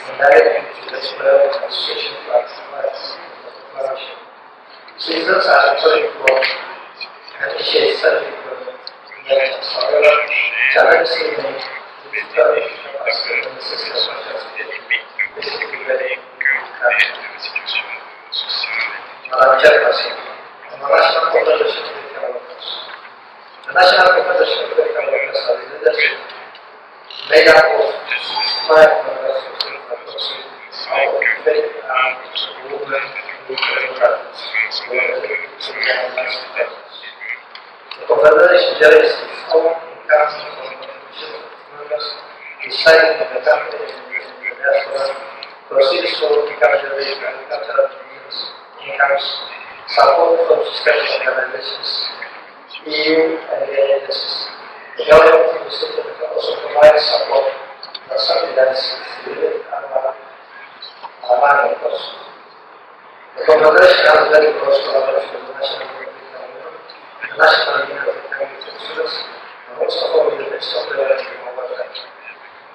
and directly to the employer association to activate the declaration. Citizens are encouraged to work and initiate self-employment, yet, however, challenges remain difficult as the necessary measures basically very Madam Chairperson, on the National Confederation of African Workers. The National Confederation of African Workers has a leadership made up of 5 members of the Confederation of faith and women who democrats who are children and students. The Confederation generates its own income from contributions of members residing in the country and the diaspora, proceeds from income generation and cultural incomes, support from special organizations, EU and the agencies. The government of the state also provides support for subsidies related annual money costs. The Confederation has very close collaboration with the National Union of the National Union of Students, and also with the Ministry of Labor and Human Welfare.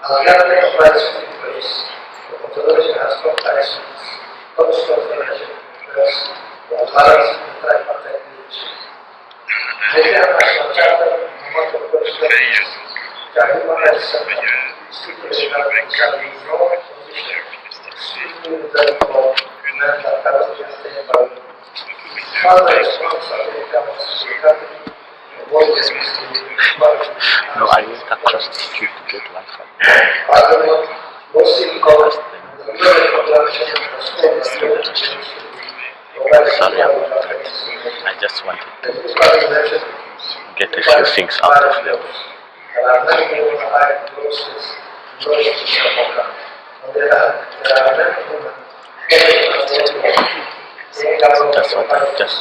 As government applies for employees, the Confederation has contacts with its host confederation the balance in tripartite leadership. The International Charter on Human Rights Human Rights Center stipulates that there shall be no position exclusively reserved for men that cannot be attained by women. Further response of the government to the country avoids No, I went across the street to get Wi-Fi. Furthermore, most called the Military Proclamation was called the Military. Sorry about that. I just wanted to get a few things out of the way. That's what I just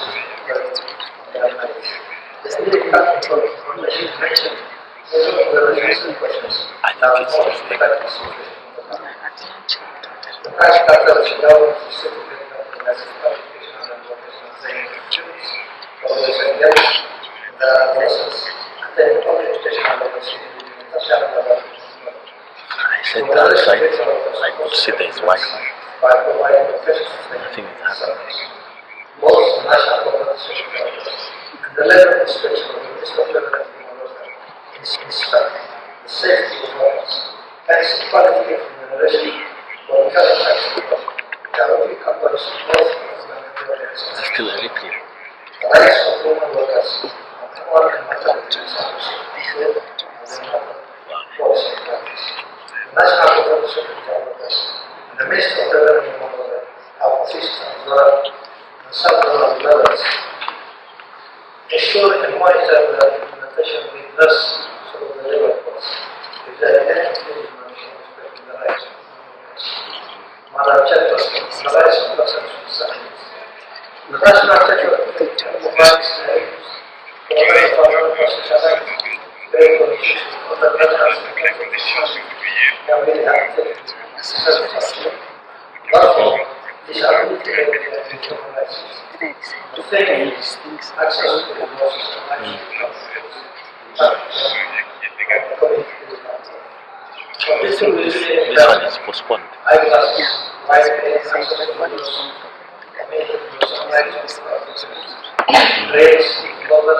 I think it's just like The branch charter of the government is certificate of the license qualification and vocational training institutes for those engaged in the process attaining all education and vocational I said outside, I could see there is Wi-Fi. by providing vocational Nothing training. is happening. Both the national competition and the level of inspection of the municipal level of inspect the safety of workers, hence the quality of remuneration for the current action cannot be accomplished both It's still very clear. the rights of women workers and all in maternity policy practice. The national competition of workers and the Ministry of the Revenue Monopoly have assisted as well and several levels ensure and monitor the implementation with less sort of the labor costs. If there are any information respecting the rights of workers. Madam Chairperson, on the rights of persons with disabilities. The national sector provides for the persons very conditions for the veterans and conditions can be rehabilitated successfully. Therefore, disability and human rights. To take access to the resources of life This one is postponed. eyeglasses, white access to the community rights rates, global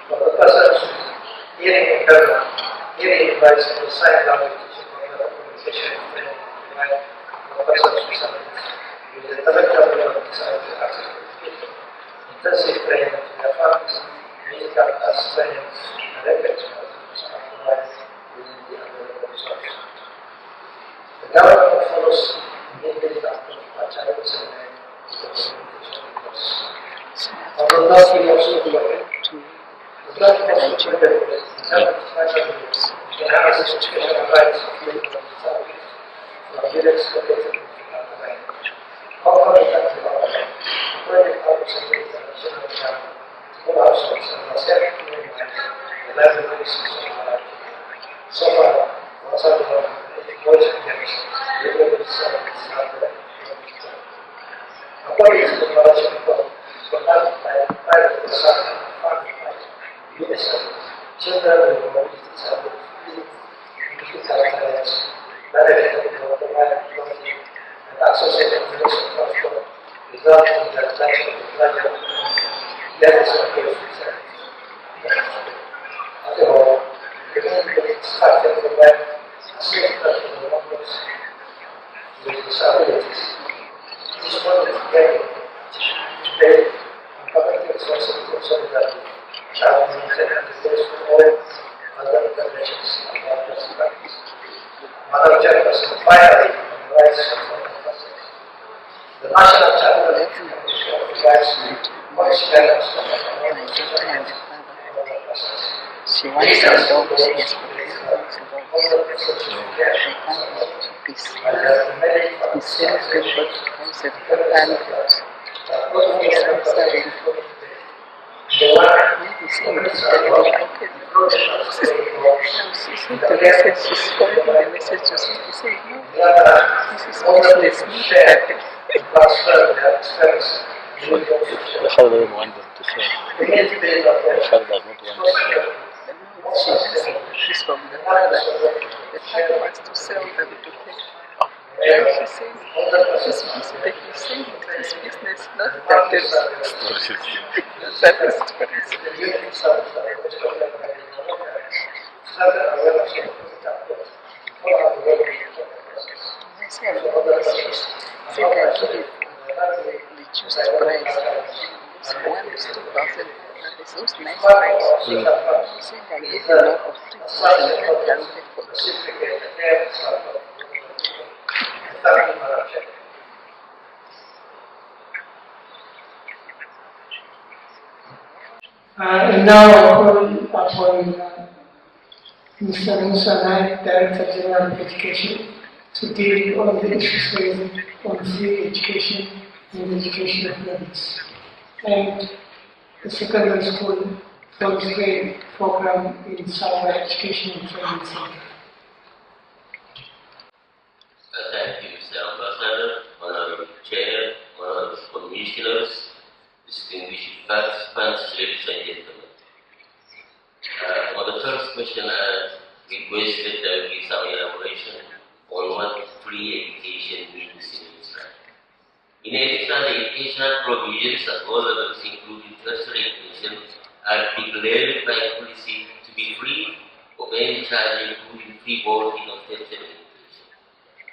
for the persons hearing impairment, hearing device and sign language teaching for the communication training provided for persons with disabilities. With the collective of disability access to education, intensive training to their families, medical arts training, and recreational activities are provided within the available resources. The government follows immediately after the child is in the communication process. Although not we also do it, the government also do it, the government educational rights of people with disabilities from villages located in the land. Concomitant development, project outreach and international channel, school households and myself to minimize the libraries and social life. So far, once I've done voice against the global service and the according to the knowledge report, conducted by private sector, funded by UNICEF, children with mobility disabilities, difficult areas, benefited from the wide quality and associated means of transport, resulting in the reduction of larger levels of health service. As a whole, the community is started to provide a safe path for the workers with disabilities. This model is very today and public responsibility of solidarity have been maintained the base for all other interventions and government practice. Madam Chairperson, finally, on the rights of persons. The National Charter of Commission provides policy guidance for the community and other persons. She wants to go to his All persons with care support. And there are many He says the book has a the one He said the message is forwarding the message to say no, this is business, not happen. The father doesn't want them to share. The father does not want to share. She's from the father. The father wants to sell them to him. And he says, this business, he's saying it's his business, not that is. That is what he's I think I give it reduced price. One is 2,000, it's those nice price. I think I give a lot of 3,000 for And now I call upon Mr. Musa Naik, Director General of Education, to deal on the issues raised on free education and education of levels, and the secondary school first grade program in Sawa Education and Training Center. Ambassador, Honorable Chair, Honorable Commissioners, distinguished participants, ladies and gentlemen. On the first question, I requested that we give some elaboration on what free education means in Israel. In Israel, the educational provisions at all levels, including tertiary education, are declared by policy to be free of any charge, including free boarding of tertiary education.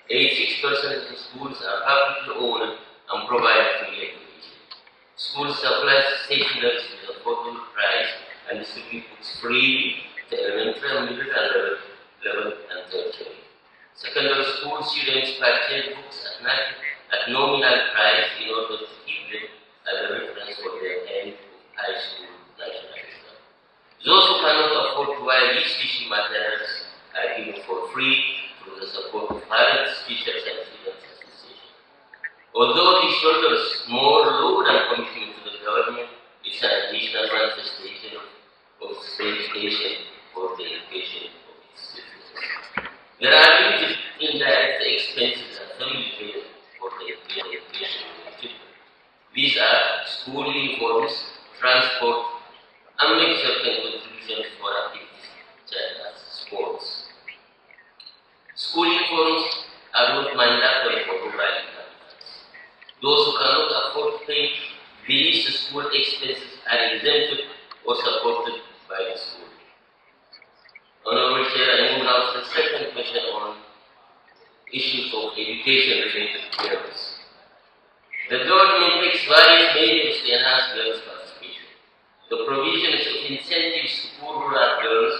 86% of the schools are publicly owned and provide free education. Schools supply stationery at affordable price and distribute books freely to elementary and middle level and tertiary. Secondary school students purchase books at nominal price in order to keep them as a reference for their end of high school national exam. Those who cannot afford to buy these teaching materials are given for free through the support of parents, teachers, and students association. Although this shoulders more load and commitment to the government, it's an additional manifestation of education for the education of its citizens. There are limited indirect expenses and family pay for the education of the children. These are school uniforms, transport, and make certain contributions for activities such as sports. School uniforms are not mandatory for rural inhabitants. Those who cannot afford to pay these school expenses are exempted or supported by the school. Honorable Chair, I move now to the second question on issues of education related to girls. The government takes various measures to enhance girls' participation. The provisions of incentives to poor rural girls,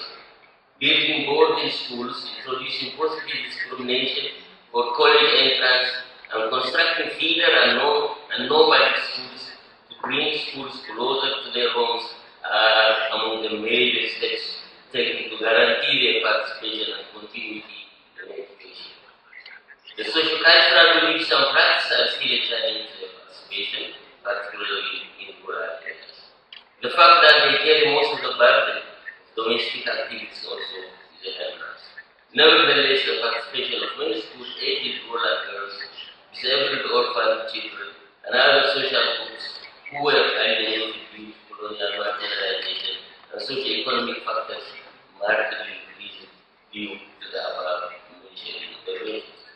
building boarding schools, introducing positive discrimination for college entrance, and constructing feeder and nomadic schools to bring schools closer to their homes are among the major steps taken to guarantee their participation and continuity in education. The socio-cultural beliefs and practices are still a challenge to their participation, particularly in rural areas. The fact that they carry most of the burden of domestic activities also is a hindrance. Nevertheless, the participation of many school-aged rural girls, disabled orphan children, and other social groups who were alienated due to colonial marginalization and socio-economic factors markedly increased due to the above mentioned interventions.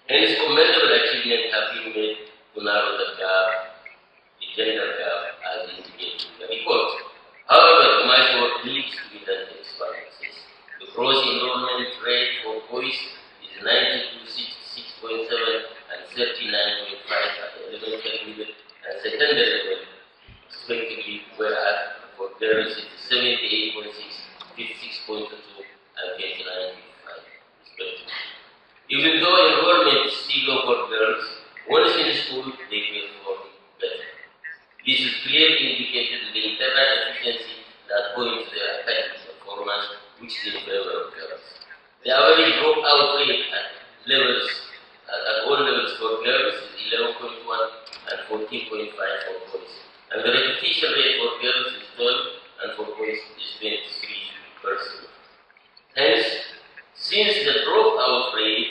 Hence, commendable achievements have been made to narrow the gap, the gender gap, as indicated in the report. However, much work needs to be done to expand access. The gross enrollment rate for boys is 92.6.7 and 39.5 at elementary, middle, and secondary level, respectively, whereas for girls it is 78.6, 56.2, and 29.5, respectively. Even though enrollment is still low for girls, once in school they perform better. This is clearly indicated in the internal efficiency that points to their academic performance, which is in favor of girls. The average dropout rate at all levels for girls is 11.1 and 14.5 for boys, and the repetition rate for girls is 12 and for boys is 23%. Hence, since the dropout rate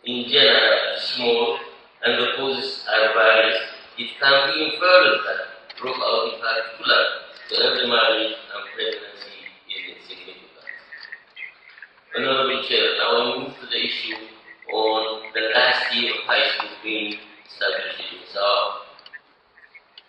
in general is small and the causes are various, it can be inferred that dropout in particular to early marriage and pregnancy is insignificant. Honorable Chair, now I move to the issue on the last year of high school being established in Sawa.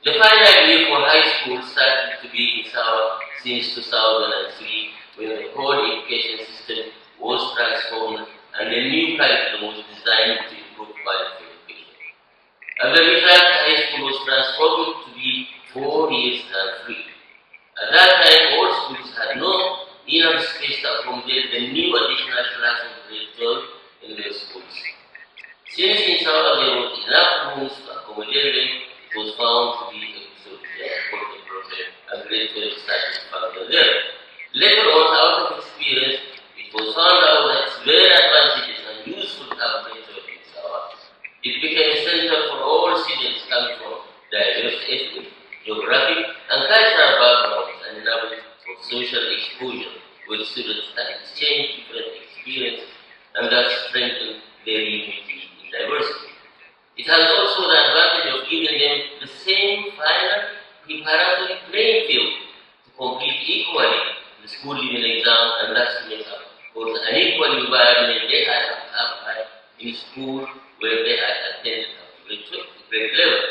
The final year for high school started to be in Sawa since 2003, when the whole education system was transformed and a new curriculum was designed to improve quality education. As a result, high school was transformed to be 4 years and 3. At that time, all schools had no enough space to accommodate the new additional class of grade 12 in their schools. Since in Sawa there was enough rooms to accommodate them, it was found to be a important project and grade 12 started further there. Later on, out of experience, it was found out that it's very advantageous and useful to have grade 12 in Sawa. It became a center for all students coming from diverse ethnic, geographic, and cultural backgrounds and enabled for social exposure, where students can exchange different experiences and that strengthen their unity in diversity. school where they had attended up to grade level.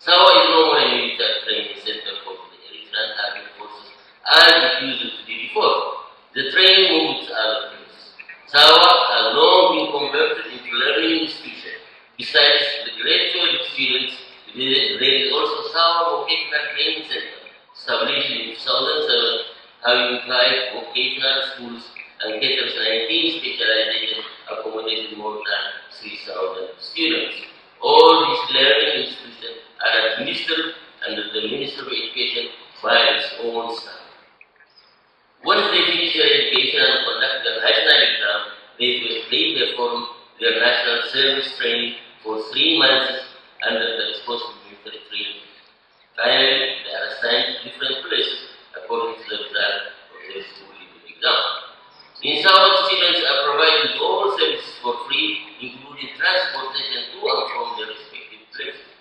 Sawa is normally a military training center for the Eritrean Armed Forces, and it used to be before. The training moved to other places. Sawa has long been converted into learning institution. Besides the grade 12 students, there is also Sawa Vocational Training Center, established in 2007, having 5 vocational schools and caters 19 specializations, accommodating more than 3,000 students. All these learning institutions are administered under the Ministry of Education by its own staff. Once they finish their education and conduct the national exam, they perform their national service training for 3 months under the responsible military training. Finally, they are assigned to different places according to the result of their school level exam. In South, students are provided with all services for free, including transportation to and from their respective places.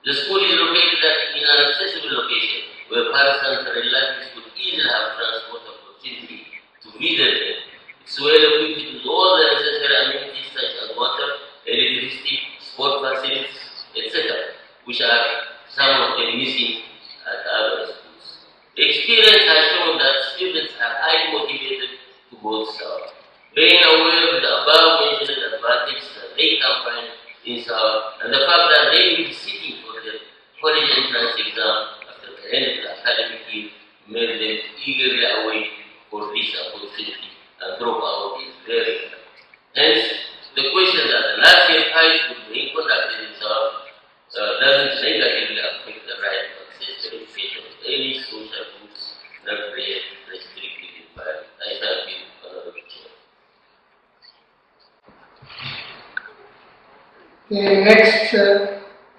The school is located in an accessible location where parents and relatives could easily have transport opportunity to visit them. It's well equipped with all the necessary amenities such as water, electricity, sport facilities, etc., which are some of them missing at other schools. Experience has shown that students are highly motivated to go south. Being aware of the above mentioned advantages that they can find in South, and the fact that they will be sitting for their college entrance exam after the end of the academic year made them eagerly await for this opportunity and drop out is very rare. Hence, the question that the last year high school being conducted in South doesn't negatively affect the right to access to education of any social groups not restricted in Paris. I thank you, Honorable Chair. The next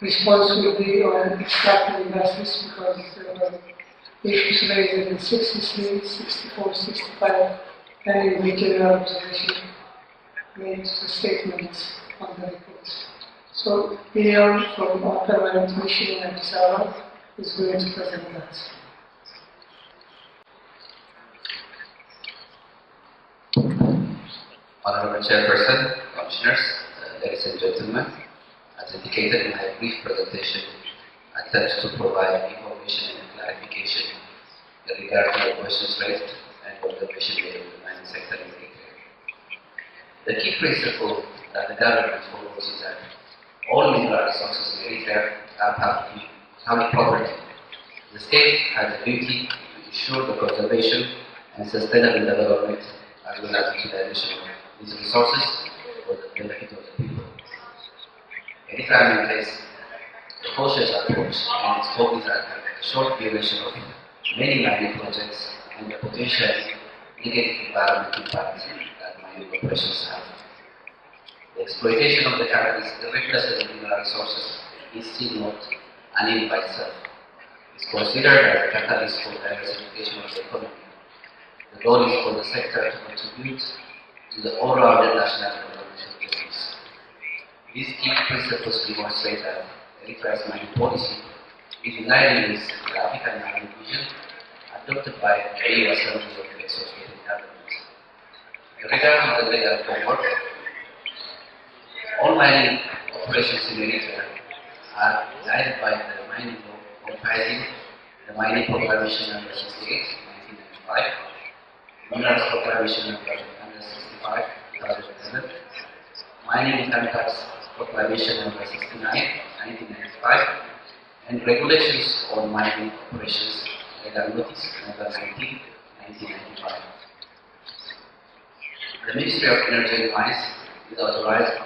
response will be on extractive investors because there were issues raised in 63, 64, 65, and in the general observation made the statements on the reports. So, Leon from our permanent mission in Addis Ababa is going to present that. Honorable Chairperson, Commissioners, ladies and gentlemen, as indicated in my brief presentation, I attempt to provide information and clarification in regard to the questions raised and observation made in the mining sector in Eritrea. The key principle that the government follows is that all mineral resources in Eritrea are public property. The state has a duty to ensure the conservation and sustainable development as well as utilization of these resources for the benefit of the people. Eritrea maintains a cautious approach and its focus on the short duration of many mining projects and the potential negative environmental impact that mining operations have. The exploitation of the country's irreplaceable mineral resources is still not an end by itself. It is considered as a catalyst for diversification of the economy. The goal is for the sector to contribute to the overall national development objectives. These key principles demonstrate that Eritrea's mining policy is in line with the African mining vision adopted by the EU Assembly of the Associated Governments. In regard to the legal framework, all mining operations in Eritrea are guided by the mining law comprising the Mining Proclamation No. 68, 1995, Minerals Proclamation No. 165, 2011, Mining Income Tax Proclamation No. 69, 1995, and Regulations on Mining Operations, Legal Notice No. 19, 1995. The Ministry of Energy and Mines is authorized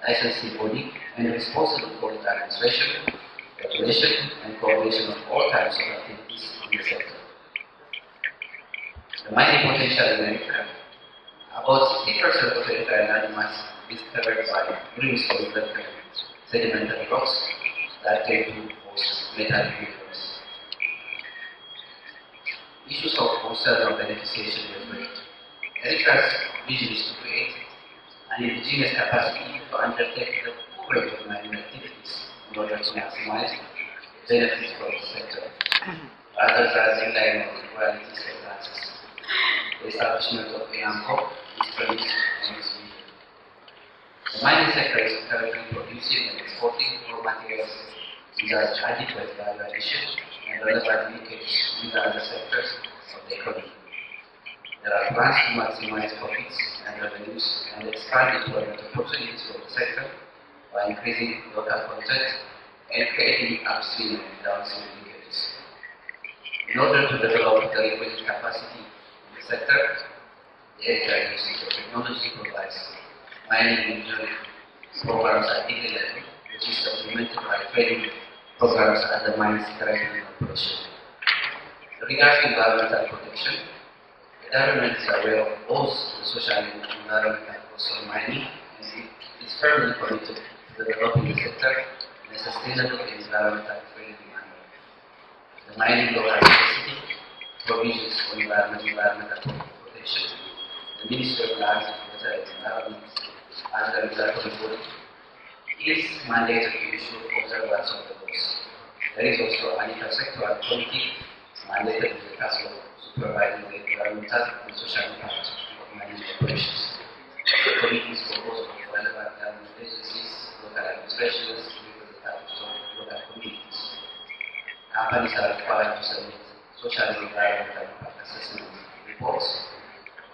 licensing body and responsible for the administration, regulation, and coordination of all types of activities in the sector. The mining potential in Eritrea, about 60% of Eritrean land mass is covered by greenstone sedimentary rocks that tend to host metallic minerals. Issues of conservation beneficiation effect. Eritrea's vision is to create an indigenous capacity to undertake the full range of mining activities in order to maximize benefits for the sector, rather than relying on royalties and taxes. The establishment of ENAMCO is premised on this vision. The mining sector is currently producing and exporting raw materials without adequate value addition and relevant linkage with other sectors of the economy. There are plans to maximize profits and revenues and expand employment opportunities for the sector by increasing local content and creating upstream and downstream linkages. In order to develop the liquidity capacity in the sector, the Eritrea Institute of Technology provides mining engineering programs at degree level, which is supplemented by training programs at the mines currently in operation. Regarding environmental protection, the government is aware of both the social and environmental costs of mining and it is firmly committed to developing the sector in a sustainable and environmental friendly manner. The mining law has specific provisions for environmental protection. The Ministry of Land, Water and Environment, as the regulatory body, is mandated to ensure observance of the laws. There is also an intersectoral committee mandated with the task of supervising the environmental and social impact of mining operations. The committee is composed of relevant government agencies, local administrations, representatives of local communities. Companies are required to submit social and environmental impact assessment reports,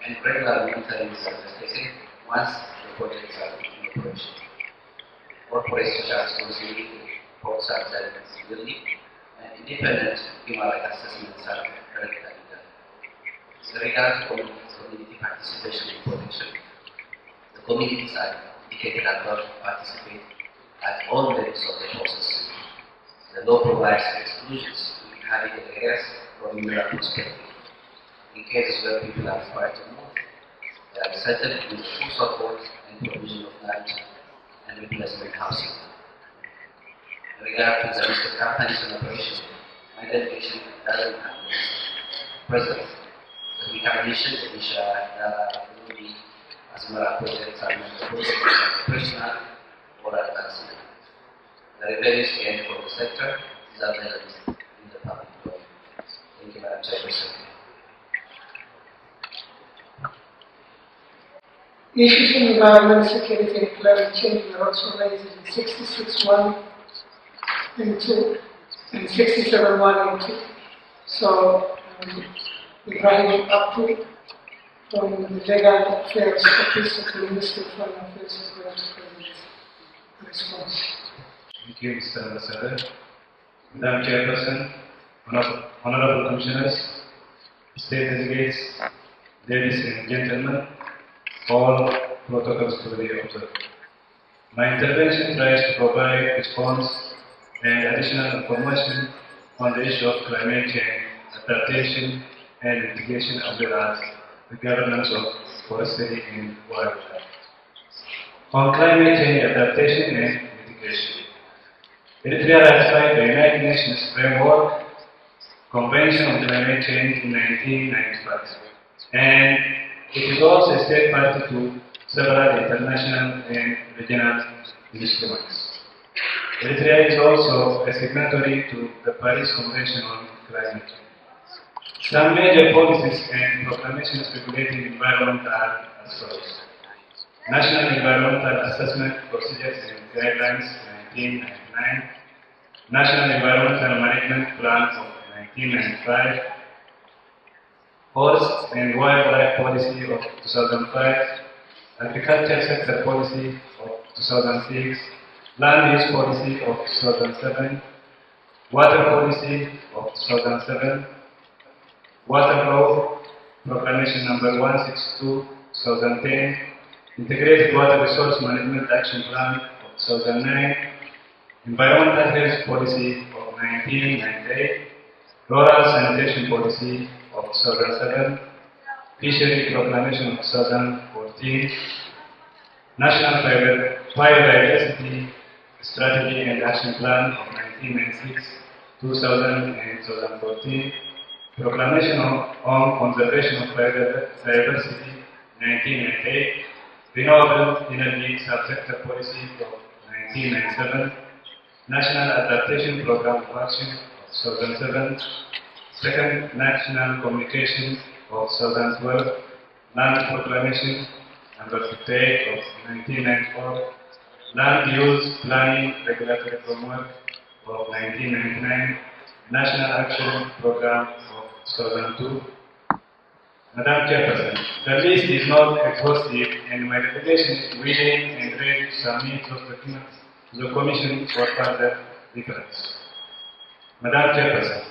and regular monitoring is undertaken once the projects are in operation. Corporate social responsibility reports are done yearly, and independent human rights assessments are regularly done. With regard to community participation in protection, the communities are indicated above to participate at all levels of the process. The law provides exclusions to inhabited areas from mineral perspective. In cases where people are required to move, they are settled with full support and provision of land and replacement housing. In regard to the list of companies in operation, my delegation doesn't have this present. The determination that we shall be as Mara projects are not operational or advancement. The revenues gained from the sector is available in the public domain. Thank you, Madam Chairperson. Issues in environment, security and climate change were also raised in 66.1 and 2 and 67.1 and 2. So, Ibrahim Abdu from the Legal Affairs Office of the Ministry of Foreign Affairs is going to present the response. Thank you, Mr. Ambassador. Madam Chairperson, Honorable Commissioners, State Delegates, ladies and gentlemen, all protocols to be observed. My intervention tries to provide response and additional information on the issue of climate change, adaptation, and mitigation, as well as the governance of forestry and wildlife. On climate change, adaptation, and mitigation, Eritrea ratified the United Nations Framework Convention on Climate Change in 1995, and it is also a state party to several international and regional instruments. Eritrea is also a signatory to the Paris Convention on Climate Change. Some major policies and proclamations regulating environment are as follows. National Environmental Assessment Procedures and Guidelines 1999, National Environmental Management Plan of 1995, Forest and Wildlife Policy of 2005, Agriculture Sector Policy of 2006, Land Use Policy of 2007, Water Policy of 2007, Water Law Proclamation Number 162, 2010, Integrated Water Resource Management Action Plan of 2009, Environmental Health Policy of 1998, Rural Sanitation Policy of 2007, Fishery Proclamation of 2014, National Biodiversity Strategy and Action Plan of 1996, 2000 and 2014, Proclamation on Conservation of Biodiversity 1998, Renewable Energy Subsector Policy of 1997, National Adaptation Program of Action of 2007, Second National Communication of 2012, Land Proclamation number 58 of 1994, Land Use Planning Regulatory Framework of 1999, National Action Program of 2002. Madam Chairperson, the list is not exhaustive and my delegation is willing and ready to submit those documents to the Commission for further reference. Madam Chairperson,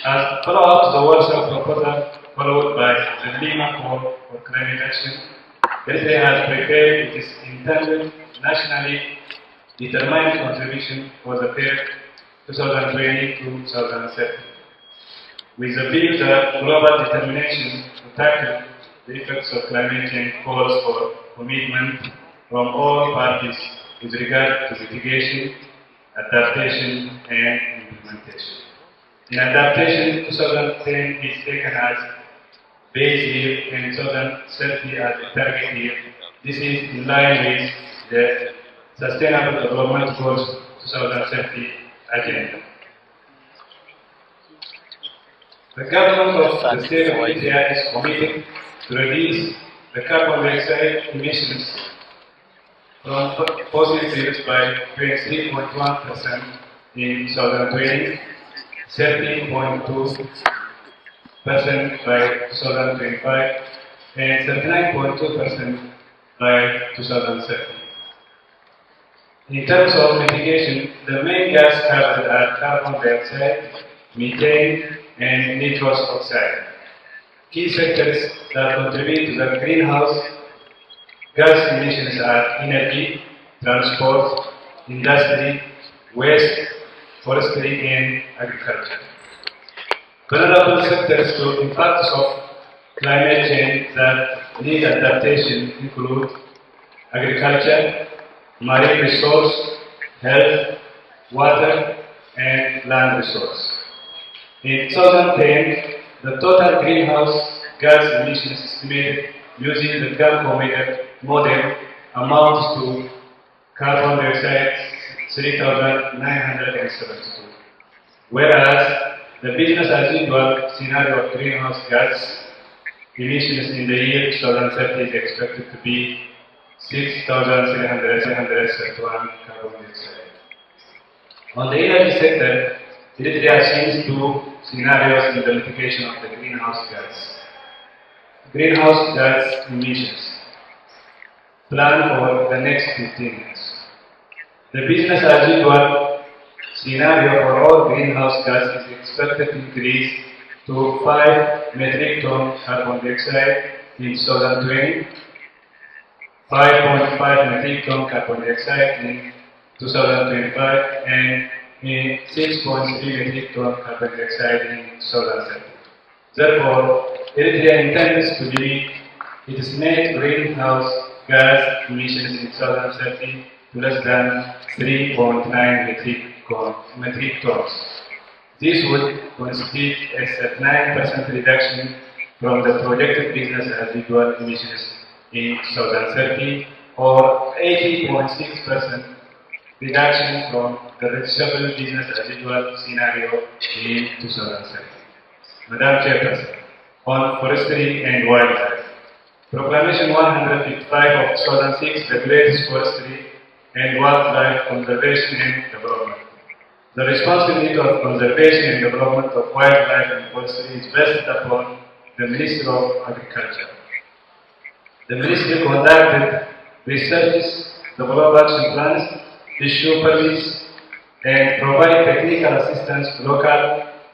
as follow-up to the workshop proposal followed by the Lima Call for Climate Action, Eritrea has prepared its intended nationally determined contribution for the period 2020 to 2030. With the view that global determination to tackle the effects of climate change calls for commitment from all parties with regard to mitigation, adaptation, and implementation. In adaptation, 2010 is taken as base year and 2030 as a target year. This is in line with the Sustainable Development Goals 2030 agenda. The government of the state of Eritrea is committed to reduce the carbon dioxide emissions from fossil fuels by 23.1% in 2020, 13.2% by 2025, and 39.2% by 2030. In terms of mitigation, the main gas covered are carbon dioxide, methane, and nitrous oxide. Key sectors that contribute to the greenhouse gas emissions are energy, transport, industry, waste, forestry, and agriculture. Vulnerable sectors to impacts of climate change that need adaptation include agriculture, marine resource, health, water, and land resource. In 2010, the total greenhouse gas emissions estimated using the GALCO model amounts to carbon dioxide 3,972, whereas the business as usual scenario of greenhouse gas emissions in the year 2030 is expected to be 6,731 carbon dioxide. On the energy sector, Eritrea sees two scenarios in the mitigation of the greenhouse gas emissions plan for the next 15 years. The business as usual scenario for all greenhouse gas is expected to increase to 5 metric tons carbon dioxide in 2020, 5.5 metric tons carbon dioxide in 2025, and 6.3 metric tons carbon dioxide in 2030. Therefore, Eritrea intends to limit its net greenhouse gas emissions in 2030 to less than 3.9 metric tons. This would constitute a 9% reduction from the projected business as usual emissions in 2030, or 80.6% reduction from the registrable business as usual scenario in 2030. Madam Chairperson, on forestry and wildlife, Proclamation 155 of 2006 regulates forestry and wildlife conservation and development. The responsibility of conservation and development of wildlife and forestry is vested upon the Ministry of Agriculture. The Ministry conducted researches, developed action plans, issue permits, and provide technical assistance to local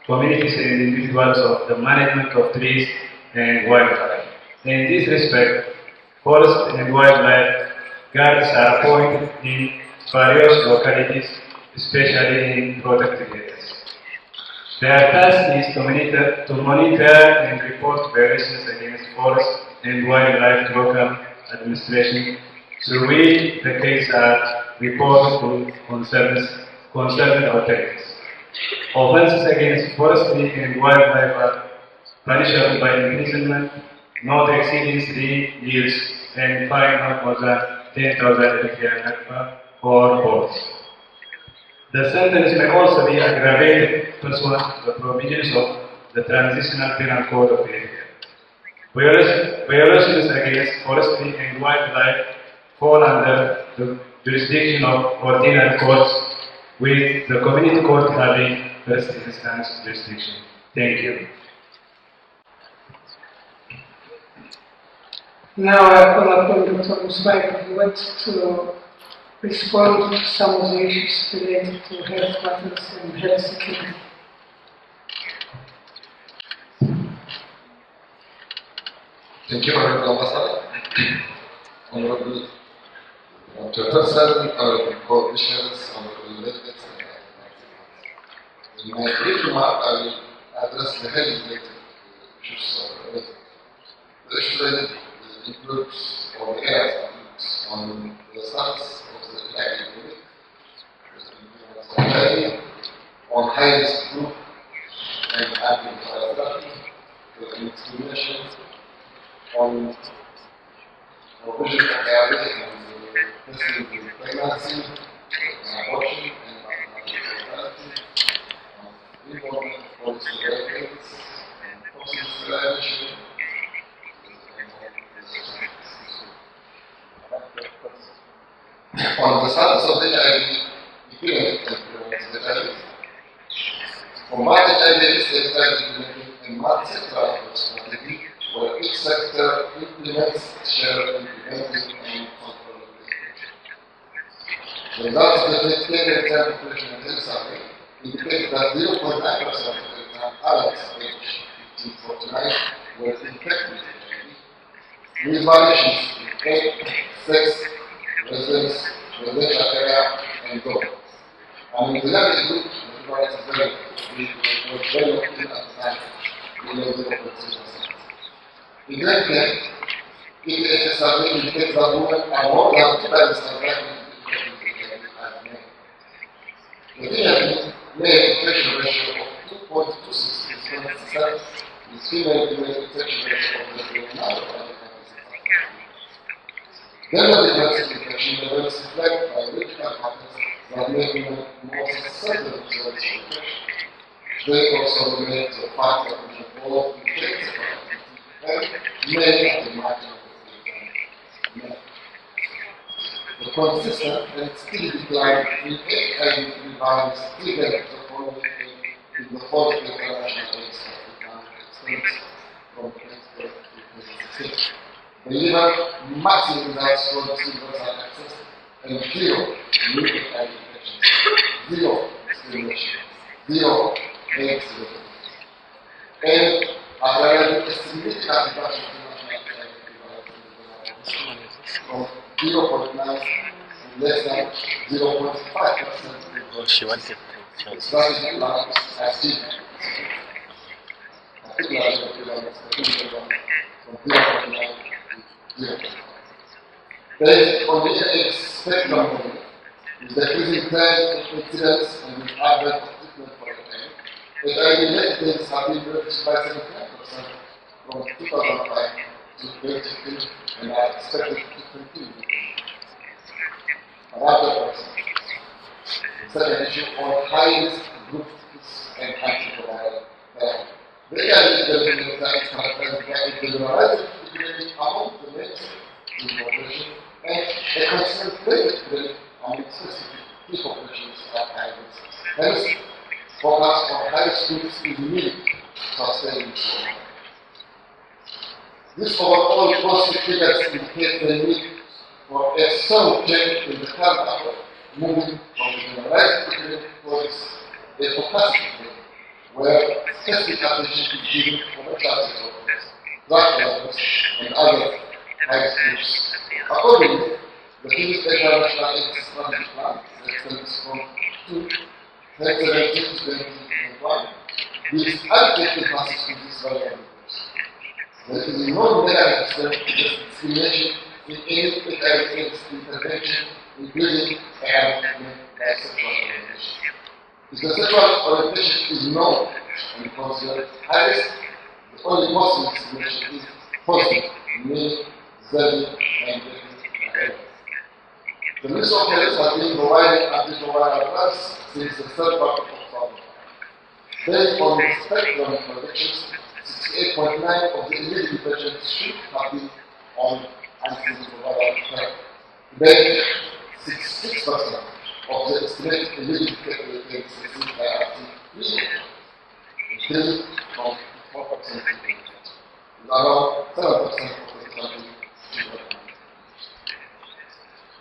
communities and individuals of the management of trees and wildlife. In this respect, forest and wildlife guards are appointed in various localities, especially in protected areas. Their task is to monitor and report violations against forest and wildlife to local administration, through which the cases are reported to concerned authorities. Offences against forestry and wildlife are punishable by imprisonment not exceeding 3 years and fine not more than 10,000 Eritrean Nakfa or both. The sentence may also be aggravated pursuant to the provisions of the Transitional Penal Code of Eritrea. Violations against forestry and wildlife fall under the jurisdiction of ordinary courts, with the community court having first instance jurisdiction. Thank you. Now I call upon Dr. Musbaik Ahmed to respond to some of the issues related to health matters and health security. Thank you, Honorable Ambassador. Honorable Chairperson, Honorable Co-Commissioners, Honorable Delegates, in my brief remark, I will address the health-related issues. The issues related includes all the areas on the status of the HIV epidemic, on high-risk group and anti-viral therapy, the discrimination, on provision of diabetes and testing with pregnancy, abortion, and mortality, involvement of policy regulations, toxin sterilization, on the status of HIV epidemic and HIV. Combat HIV is a multi-sectoral strategy where each sector implements share in preventing and control of the The results of the 2010 population health survey indicate that 0.9% of adults aged 15 to 49 were infected with HIV, with variations in age, sex, residence, residential area, and goal. And in the youngest group, the prevalence is very low, was very low at the time, below 0.6%. In that case, if a survey indicates that women are more than 2 times likely to be infected as men. The female male infection ratio of 2.26 is female infection ratio of the number of Gender difference in infection levels reflect biological factors that make women more susceptible to this infection. They also relate to the fact that we have both infected and many of the margin of the The consistent and steady decline in HIV prevalence triggered the following in the fourth international AIDS experience from 2012 to 2016. Deliver massive results for the silver access and zero new HIV infections, zero discrimination, zero AIDS resistance. And a significant reduction in national HIV prevalence from 0.9 to less than 0.5%. She wanted to change. Strategy plans achieved. Particularly from 0.9 Based on the spectrum model, with decreasing trend in incidence and with advent of treatment for HIV deaths have been reduced by 79% from 2005 to 2015 and are expected to continue. Another person. Second issue on high-risk groups and antiviral therapy. The HIV development is characterized by a generalized epidemic among the mainstream population and a concentrated among specific key populations at high risk. Hence, focus on high-risk groups is needed to sustain this. This overall positive figures indicate the need for a some change in the current approach, moving from the generalized epidemic towards a focused epidemic, where specific attention is given to commercial disorders, drug levels, and other high groups. Accordingly, the King's Special National AIDS Strategy Plan extends from 2017 to 2021 gives adequate emphasis to these vulnerable groups. There is no negative extent to discrimination in any HIV intervention, including by sexual orientation. If the sexual orientation is known and considered high risk, the only possible discrimination is positive, meaning Zedi and Gedi. The Ministry of Health has been providing antiviral drugs since the third part of 2000. Based on the spectrum predictions, 65% 68.9 of the eligible patients should have been on antiretroviral therapy. Then 66% of the estimated eligible patients received ART increased from 4% to around 7% of the country.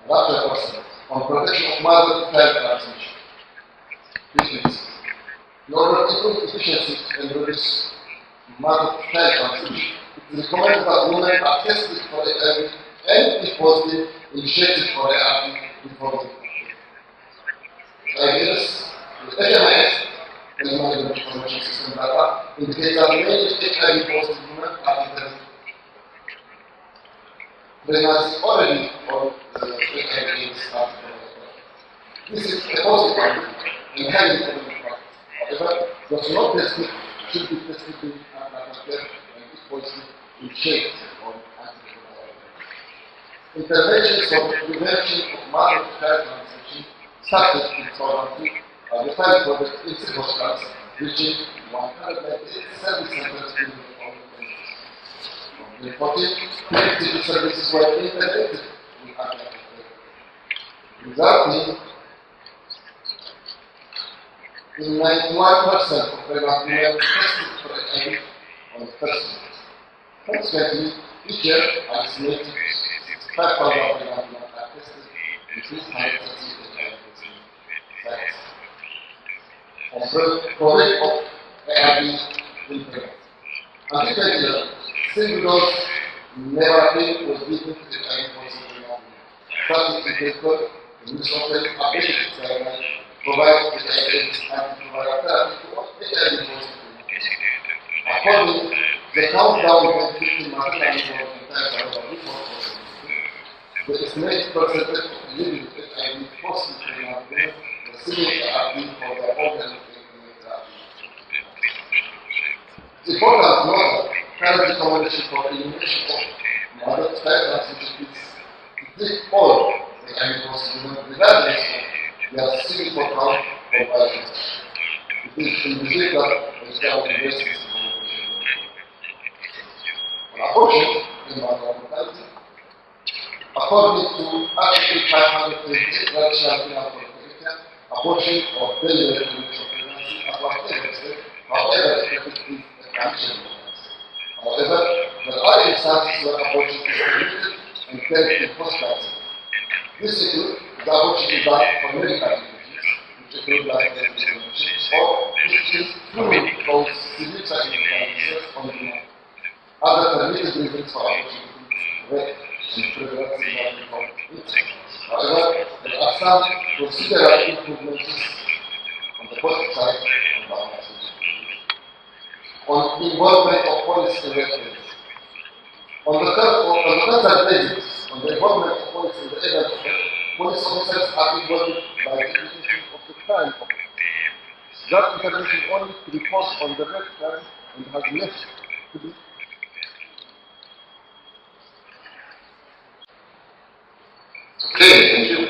Another question on protection of mother to child transmission. Which means, in order to improve efficiency and reduce mother to child transmission, it is recommended that women are tested for HIV and, if positive, initiated for ART before the the HMIS, the Human Information System data, indicates that many HIV positive women are in pregnancy already for HIV started. This is a positive one and highly recommended practice. However, does not tested should be tested in antenatal care and if positive initiated on antiretroviral. Interventions for the prevention of mother to child transmission started in 2002 by the pilot project in 6 hospitals, reaching 198 service centers in the country. From 2014, 22 services were integrated with antenatal care, resulting in 91% of pregnant women tested for HIV on the first month. Consequently, each year, an estimated 5,000 pregnant women are tested in 230 HIV sites. For rate of ARV in pregnancy. Until single dose nevirapine was given to HIV positive pregnant women. Starting in Pittsburgh, the Minnesota Application Guidelines provides the antiretroviral therapy to all HIV positive pregnant. According the countdown event 15 months and the estimated percentage of living with HIV positive pregnant women receiving ARV for their organ therapy. It's important to know that current recommendation for elimination of mother to child transmission is to treat all the HIV positive women regardless of their CD4 count or violence. It is in the data that the universities on abortion in maternal mortality. According to Article 528 National Penal Code, abortion or failure to termination of pregnancy at whatever stage, however effective is a condition of pregnancy. However, there are instances where abortion is permitted and carried in post-pregnancy. This includes the abortion is done for medical reasons, which include like the or which is through those severe circumstances on the demand. Other permitted reasons for abortion include rape and pregnancy not before. However, there are some considerable improvements on the positive side of the message. On involvement of police in reference. On the constant basis, on the involvement of police in the event of it, police officers are involved by the definition of the crime of it. That intervention only to report on the red crime and has left to be. Okay, thank you.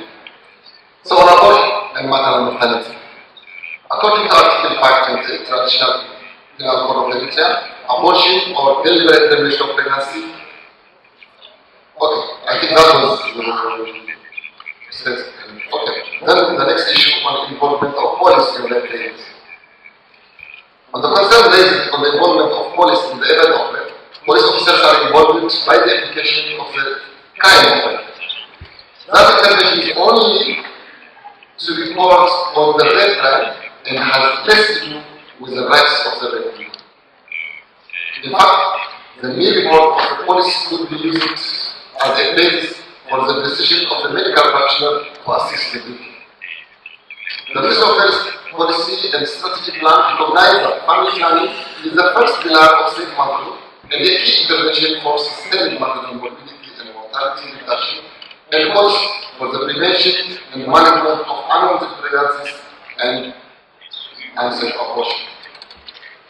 So on abortion and maternal mortality. According to Article 528 Traditional Penal Code of Eritrea, abortion or deliberate termination of pregnancy. Okay, I think that was okay. Then the next issue on involvement of police in the claims. On the concern raised on the involvement of police in the event of rape, police officers are involved by the application of the crime of rape. That intervention is only to report on the rape crime and has less to do with the rights of the rape. In fact, the mere report of the police could be used as a basis for the decision of the medical practitioner to assist the victim. The Ministry of Health policy and strategy plan recognize that family planning is the first pillar of safe motherhood and a key intervention for sustained maternal morbidity and mortality reduction, and calls for the prevention and management of unwanted pregnancies and unsafe abortion.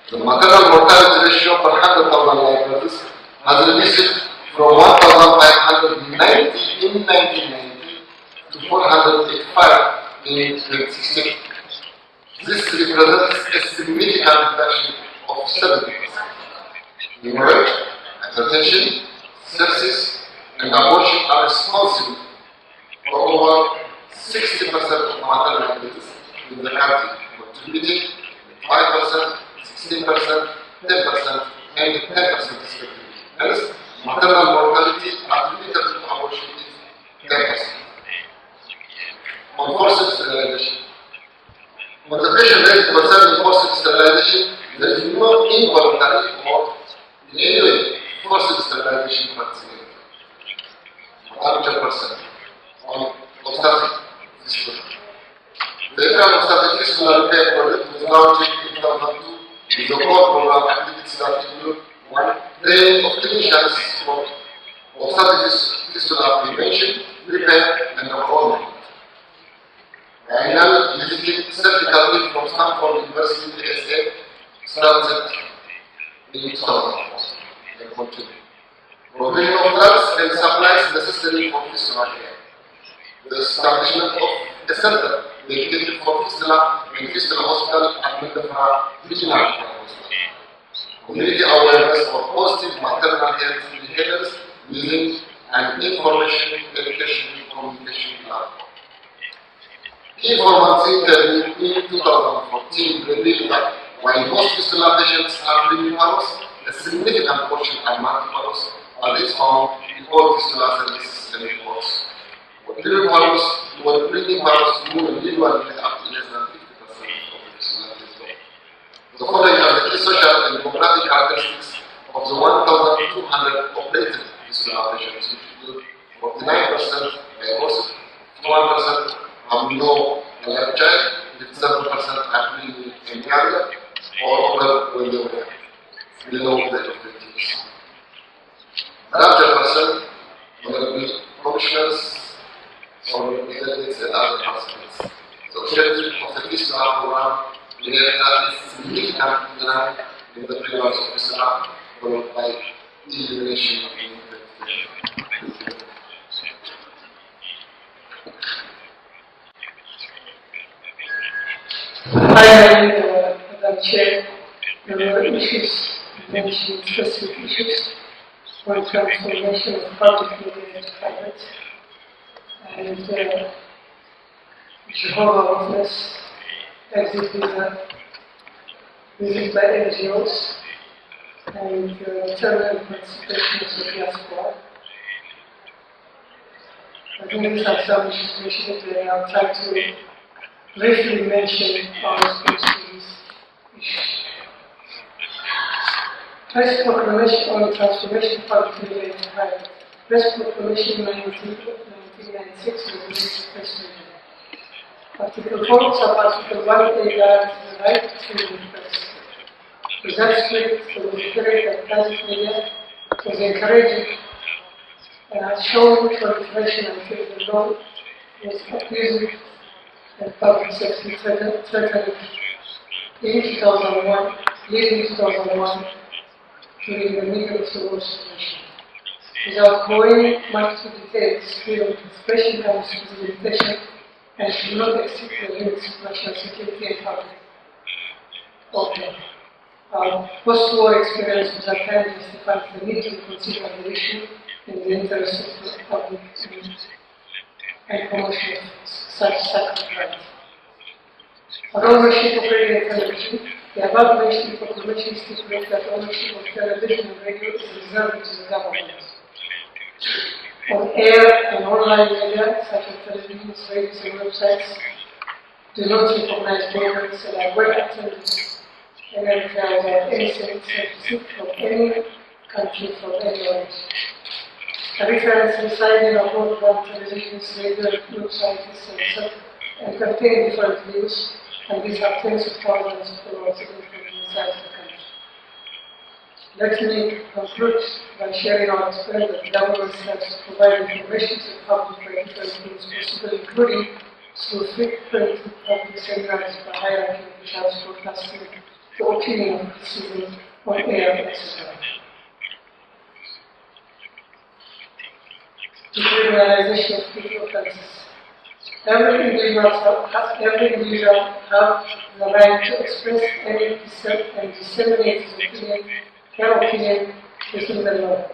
The maternal mortality ratio per 100,000 live births has reduced from 1,590 in 1990 to 485 in 2016. This represents a significant reduction of 70%. hemorrhage, hypertension, sepsis, and abortion are responsible for over 60% of maternal deaths in the country, contributing 5%, 16%, 10%, and 10% respectively. Hence, maternal mortality attributable to abortion is 10%. On forced sterilization. When the patient is concerned with forced sterilization, there is no involuntary or in any way forced sterilization participated. 100% on obstetric fistula. The income obstetric fistula repair project was launched in 2002 with the core program activities that include 1. Training of clinicians for obstetric fistula prevention, repair, and enrollment. Annual visiting certificate leave from Stanford University USA started in 2004 and continued. Provision of drugs and supplies necessary for fistula care. The establishment of a center dedicated for fistula in Fistula Hospital at Mendefra Regional Hospital. Community awareness for positive maternal health indicators using an information, education, communication platform. Informants interview in 2014 revealed that while most fistula patients are primiparous, a significant portion are multiparous, as is found in all fistula services and reports. Primiparous women usually make up to less than 50% of the fistula cases. The following are the key social and demographic characteristics of the 1,200 operated fistula patients, which include 49% divorced, 1% have no left child, 57% are living in Uganda, or older when they were below the age of 20 years. Larger percent will be commissioners or representatives and other participants. The objective of the fistula program is significant decline in the prevalence of fistula, followed by elimination of infection. Madam Chair, there were issues, mentioned specific issues on transformation of public media into private, and Jehovah's Witness, exit visa, visit by NGOs, and terminal participations of diaspora. I think these are some issues mentioned, and I'll try to briefly mention our response to these issues. Press proclamation on transformation of public media into private. Press proclamation 1996 was released in press media. Article 4, sub-article 1A guarantees the right to freedom of press. With that spirit, the military and private media was encouraging and has shown proliferation until the law was abusing and public safety threatened in 2001, leading 2001 during the middle of the war situation. Without going much into details, freedom of expression comes with limitation and should not exceed the limits of national security and public order. Our post-war experience was at times justified the need to consider the issue in the interest of the public and promotion of such sacred rights. On ownership of radio and television, the above mentioned proclamation stipulates that ownership of television and radio is reserved to the government. On air and online media, such as television, radios, and websites, do not recognize borders and are well attended and without any censorship from any country from any origin. A reference residing on broadband televisions, radio, and websites is censored and contain different views, and these have tens of thousands of followers inside the country. Let me conclude by sharing our experience that the government has to provide information to the public by different means possible, including through frequent public seminars by hierarchy of bishops broadcasting the opinion of criticism on air, etc. Decriminalization of criminal offences. Every individual has the right to express and disseminate his opinion her opinion is in the law.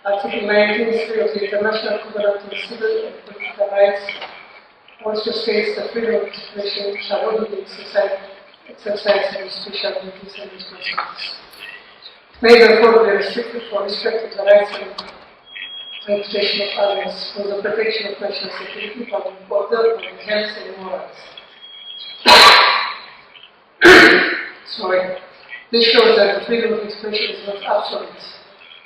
Article 19.3 of the International Covenant on Civil and Political Rights also states that freedom of expression shall only be exercised in special duties and responsibilities. May therefore be restricted for respect of the rights and reputation of others, for the protection of national security, public order, public health, and morals. Sorry. This shows that the freedom of expression is not absolute.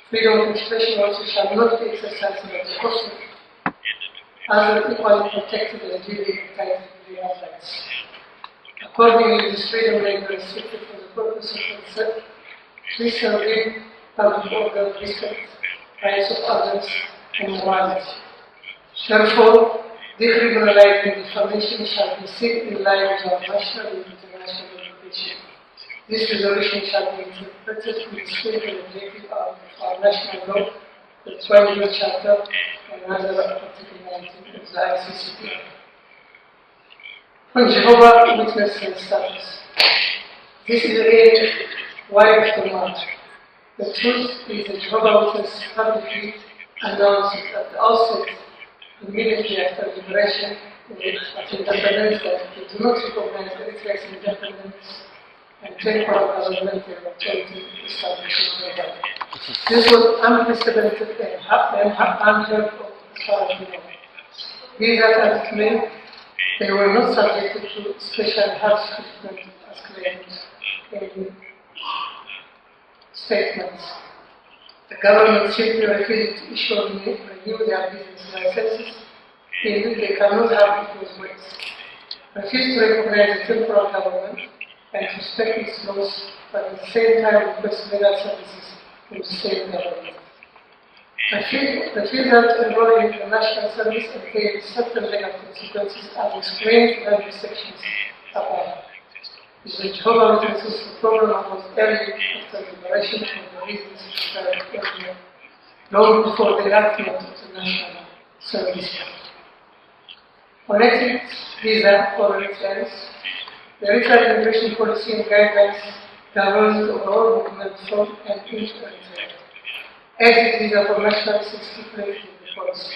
Freedom of expression also shall not be exercised at the cost of other equally protected and duly entitled to their rights. Accordingly, this freedom may be restricted for the purpose of preserving public order, respect, rights of others, and morality. Therefore, decriminalizing defamation shall be seen in line with our national and international obligation. This resolution shall be interpreted in the spirit and objective of our national law, the 12th Charter, and other Article 19 of the ICCPR. On Jehovah Witness and status. This is again wide of the mark. The truth is that Jehovah Witness publicly announced at the outset, immediately after liberation of independence, that they do not recognize Eritrea's independence and temporal governmental authority established in Uganda. This was unprecedented and unheard of as far as we know. These acts meant they were not subjected to special harsh treatment as claimed in statements. The government simply refused to issue or renew their business licenses. Indeed, they cannot have it both ways. Refused to recognize the temporal government and respect its laws, but at the same time request legal services from the state government. Refusal to enroll in the national service entails certain legal consequences as explained in other sections above. With the Jehovah Witnesses, the problem was early after liberation for the reasons described earlier, long before the enactment of the national service. On exit visa for Eritreans, the Eritrean immigration policy and guidelines govern the overall movement from and into Eritrea. Exit visa for nationals is stipulated in the policy.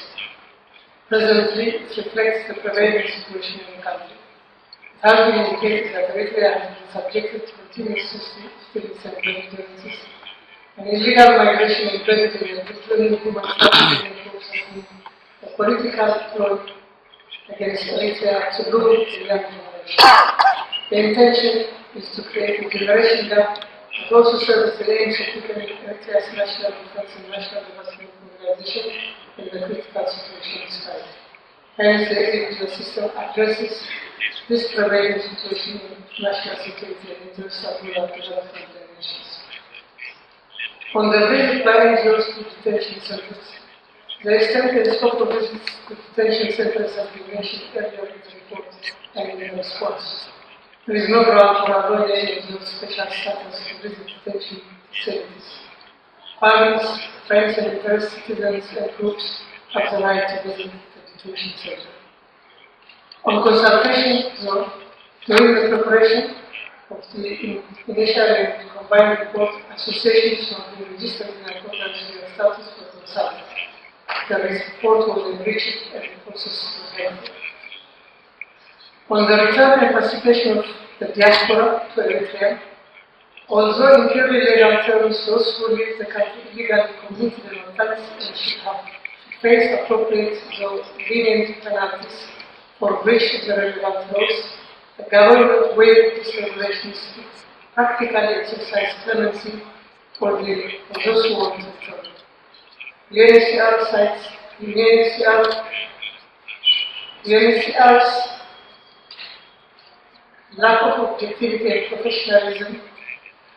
Presently, it reflects the prevailing situation in the country. It has been indicated that Eritrea has been subjected to continuous spirits and dangerousness, and illegal migration embedded in the declining human trafficking networks has been a political ploy against Eritrea to lure the young generation. The intention is to create a generation gap that also serves the aims of becoming Eritrea's national defense and national development organization in the critical situation described. Hence, the executive system addresses this prevailing situation in national security and interests of rural development dimensions. On the visit by NGOs to detention centers, the extent and scope of visits to detention centers has been mentioned earlier in the report and in the response. There is no ground for allowing NGOs special status to visit detention facilities. Families, friends, and interested citizens and groups have the right to visit the detention center. On consultation, during the preparation of the initial and combined report, associations have been registered in accordance with their status for consulting. The report was enriched and the process was held. On the return and participation of the diaspora to Eritrea, although in purely legal terms, those who leave the country illegally committed an offense and should have faced appropriate, though lenient penalties for breach of the relevant laws, the government waived these regulations to practically exercise clemency for those who want to return. The UNHCR cites the UNHCR's lack of objectivity and professionalism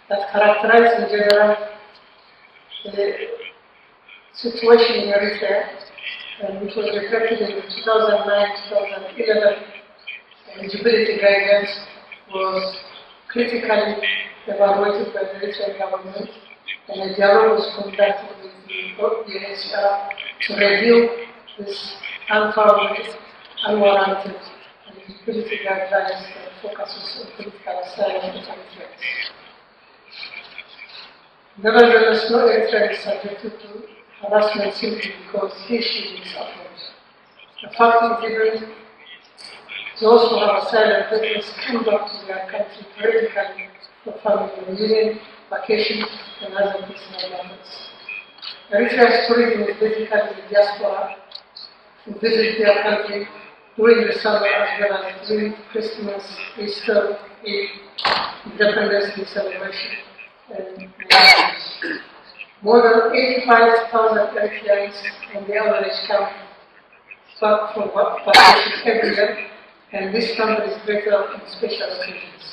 that characterize in general the situation in Eritrea, which was reflected in the 2009-2011 eligibility guidelines, was critically evaluated by the Eritrean government, and a dialogue was conducted with the UNHCR to review this unfounded, unwarranted eligibility guidelines that focuses on political asylum and Eritreans. Nevertheless, no Eritrean is subjected to harassment simply because he/she is afraid. The fact is given, those who have asylum papers come back to their country periodically for family reunion, vacations, and other personal matters. Eritrean tourism is basically the diaspora who visit their country during the summer as well as during Christmas, Easter, Eid, Independence Day celebration, and elections. More than 85,000 Eritreans on the average come back from vacation every year, and this number is greater on special occasions.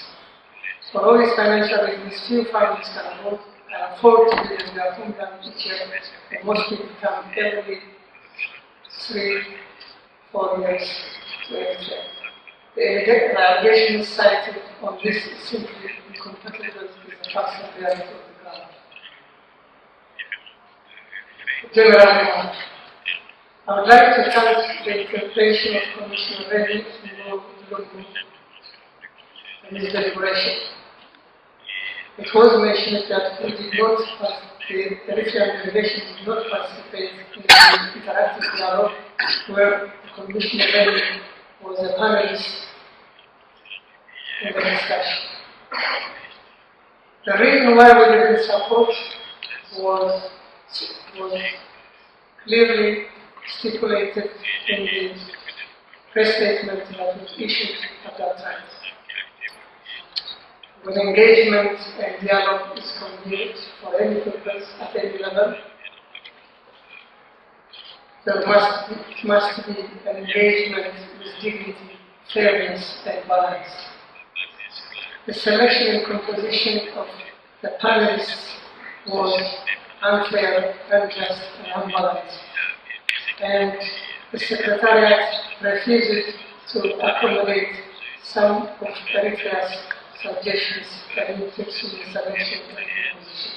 For all these financial reasons, few families can afford to live in their homeland each year, and most people come every 3-4 years to Eritrea. The allegations cited on this is simply incompatible with the facts and reality of the ground. General remark. I would like to thank the interpretation of Commissioner Reddy in this deliberation. It was mentioned that we did not the Eritrean delegation did not participate in the interactive dialogue where Commissioner Reddy was a panelist in the discussion. The reason why we didn't support was clearly stipulated in the press statement that was issued at that time. When engagement and dialogue is convenient for any purpose at any level, there must be an engagement with dignity, fairness, and balance. The selection and composition of the panelists was unfair, unjust, and unbalanced. And the Secretariat refused to accommodate some of Eritrea's suggestions and inputs in the selection and composition.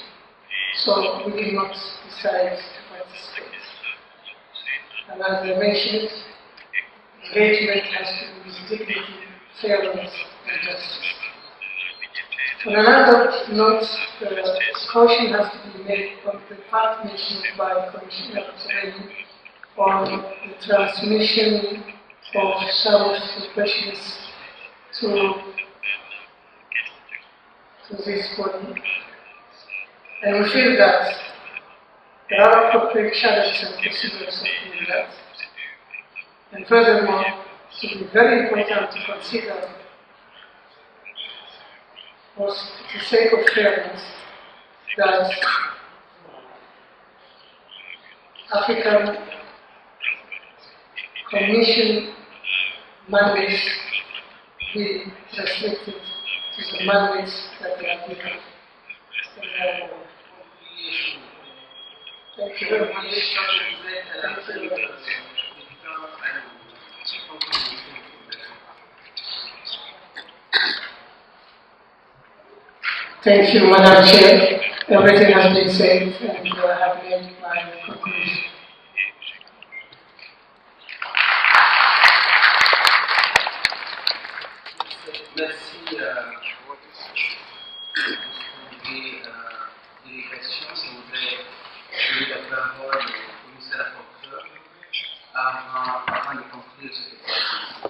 So we did not decide to participate. And as I mentioned, engagement has to be with dignity, fairness, and justice. On another note, caution has to be made on the part mentioned by Commissioner Reddy on the transmission of some of the questions to this body. And we feel that there are appropriate channels and procedures of doing that. And furthermore, it will be very important to consider, for the sake of fairness, that African Commission mandates be restricted to the mandates that they are given. Thank you very much. Thank you, Madam Chair. Everything has been said, and I have made my conclusion. Merci des questions. Je voudrais donner la parole au commissaire rapporteur avant de conclure ce débat.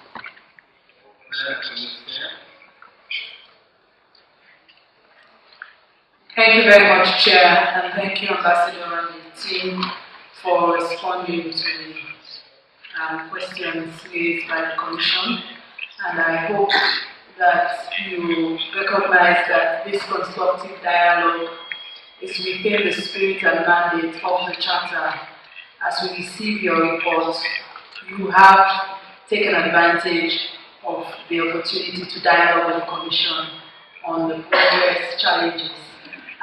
Madame la commissaire. Thank you very much, Chair, and thank you, Ambassador and the team, for responding to the questions raised by the Commission. And I hope that you recognize that this constructive dialogue is within the spirit and mandate of the Charter. As we receive your report, you have taken advantage of the opportunity to dialogue with the Commission on the progress, challenges,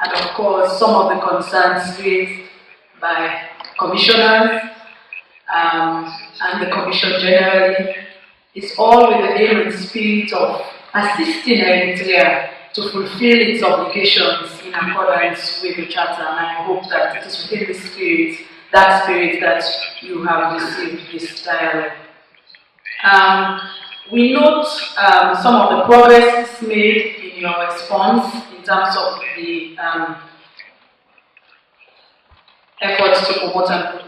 and of course some of the concerns raised by commissioners and the Commission generally. It's all with the aim and spirit of assisting Eritrea to fulfill its obligations in accordance with the Charter, and I hope that it is within the spirit, that you have received this dialogue. We note some of the progress made in your response in terms of the efforts to promote and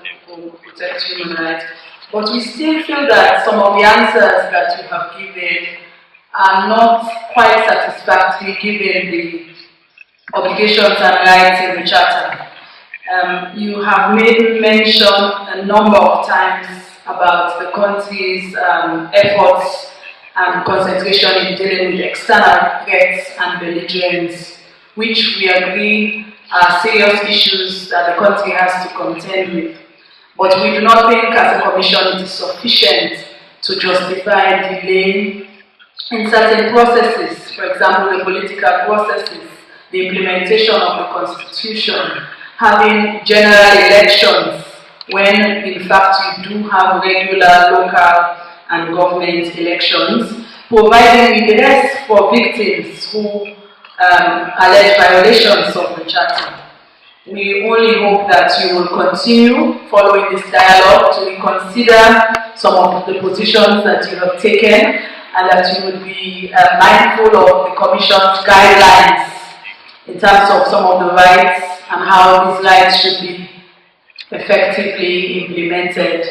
protect human rights. But we still feel that some of the answers that you have given are not quite satisfactory given the obligations and rights in the Charter. You have made mention a number of times about the country's efforts and concentration in dealing with external threats and belligerents, which we agree are serious issues that the country has to contend with. But we do not think as a Commission it is sufficient to justify delay in certain processes, for example, the political processes, the implementation of the Constitution, having general elections when in fact you do have regular local and government elections, providing redress for victims who allege violations of the Charter. We only hope that you will continue following this dialogue to reconsider some of the positions that you have taken and that you would be mindful of the Commission's guidelines in terms of some of the rights and how these rights should be effectively implemented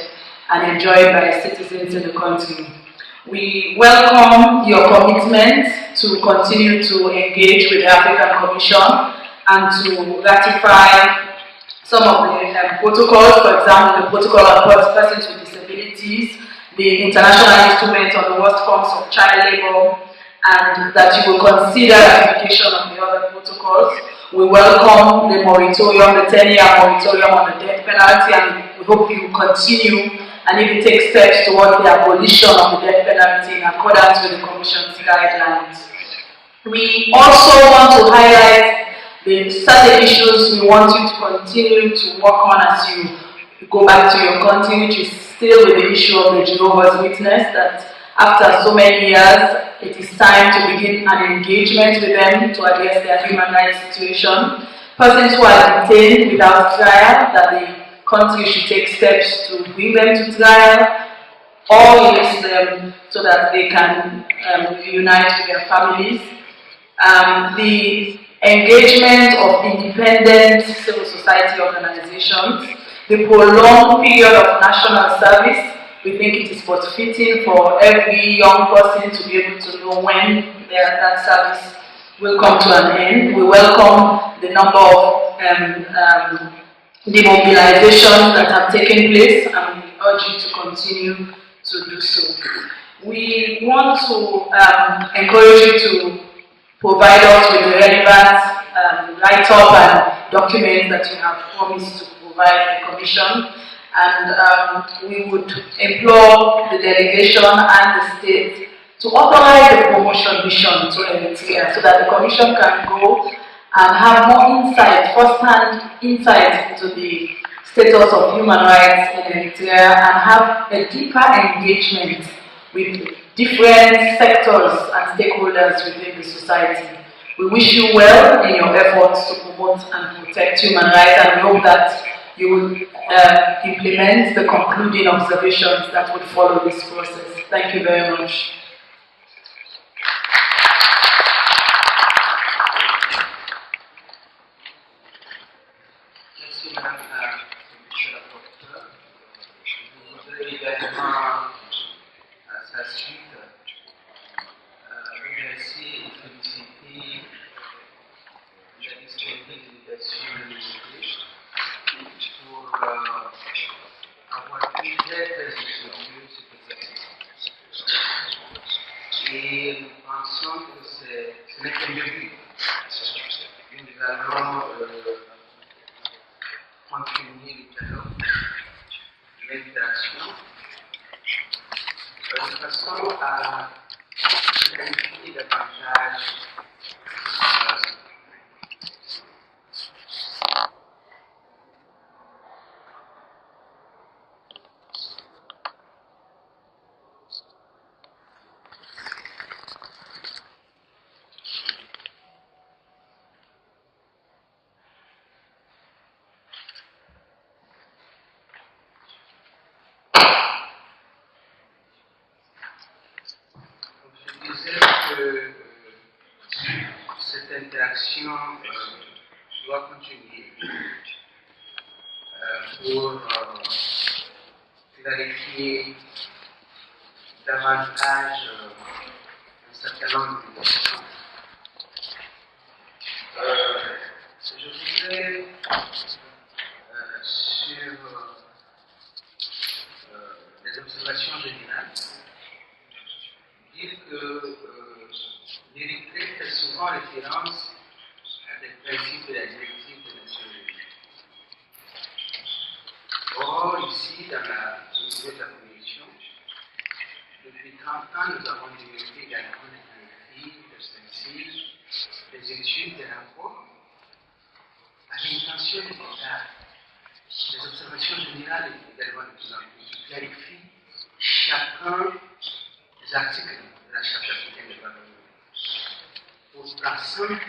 and enjoyed by citizens in the country. We welcome your commitment to continue to engage with the African Commission and to ratify some of the protocols, for example, the Protocol on Persons with Disabilities, the International Instrument on the Worst Forms of Child Labour, and that you will consider ratification of the other protocols. We welcome the moratorium, the 10-year moratorium on the death penalty, and we hope you will continue and even take steps towards the abolition of the death penalty in accordance with the Commission's guidelines. We also want to highlight the certain issues we want you to continue to work on as you go back to your country, which is still with the issue of the Jehovah's Witness, that after so many years, it is time to begin an engagement with them to address their human rights situation. Persons who are detained without trial, that the country should take steps to bring them to trial or release them so that they can reunite with their families. The engagement of independent civil society organizations, the prolonged period of national service. We think it is but fitting for every young person to be able to know when that service will come to an end. We welcome the number of demobilizations that have taken place, and we urge you to continue to do so. We want to encourage you to provide us with the relevant write-up and documents that you have promised to provide the Commission. And we would implore the delegation and the state to authorize the promotion mission to Eritrea so that the Commission can go and have more insight, first-hand insight into the status of human rights in Eritrea and have a deeper engagement with different sectors and stakeholders within the society. We wish you well in your efforts to promote and protect human rights, and we hope that you will implement the concluding observations that would follow this process. Thank you very much. Merci Madame la rapporteure. Je voudrais également à sa suite remercier et féliciter la disponibilité de l'unité pour avoir pu être sérieux cet exercice. Et nous pensons que ce n'est qu'un début. Nous allons continuer le dialogue, l'interaction, de façon à clarifier davantage cette interaction doit continuer. pour clarifier davantage un certain nombre de questions. Je voudrais, sur les observations générales, dire que l'Érythrée fait souvent référence à des principes et à des directives des Nations Unies. Or, ici, dans au niveau de la Commission, depuis 30 ans, nous avons développé également des directives, des principes, des études, des rapports, à l'intention de l'État. Les observations générales également de plus en plus qui clarifient chacun des articles de la Charte africaine des droits de l'homme. Pour qu'ensemble,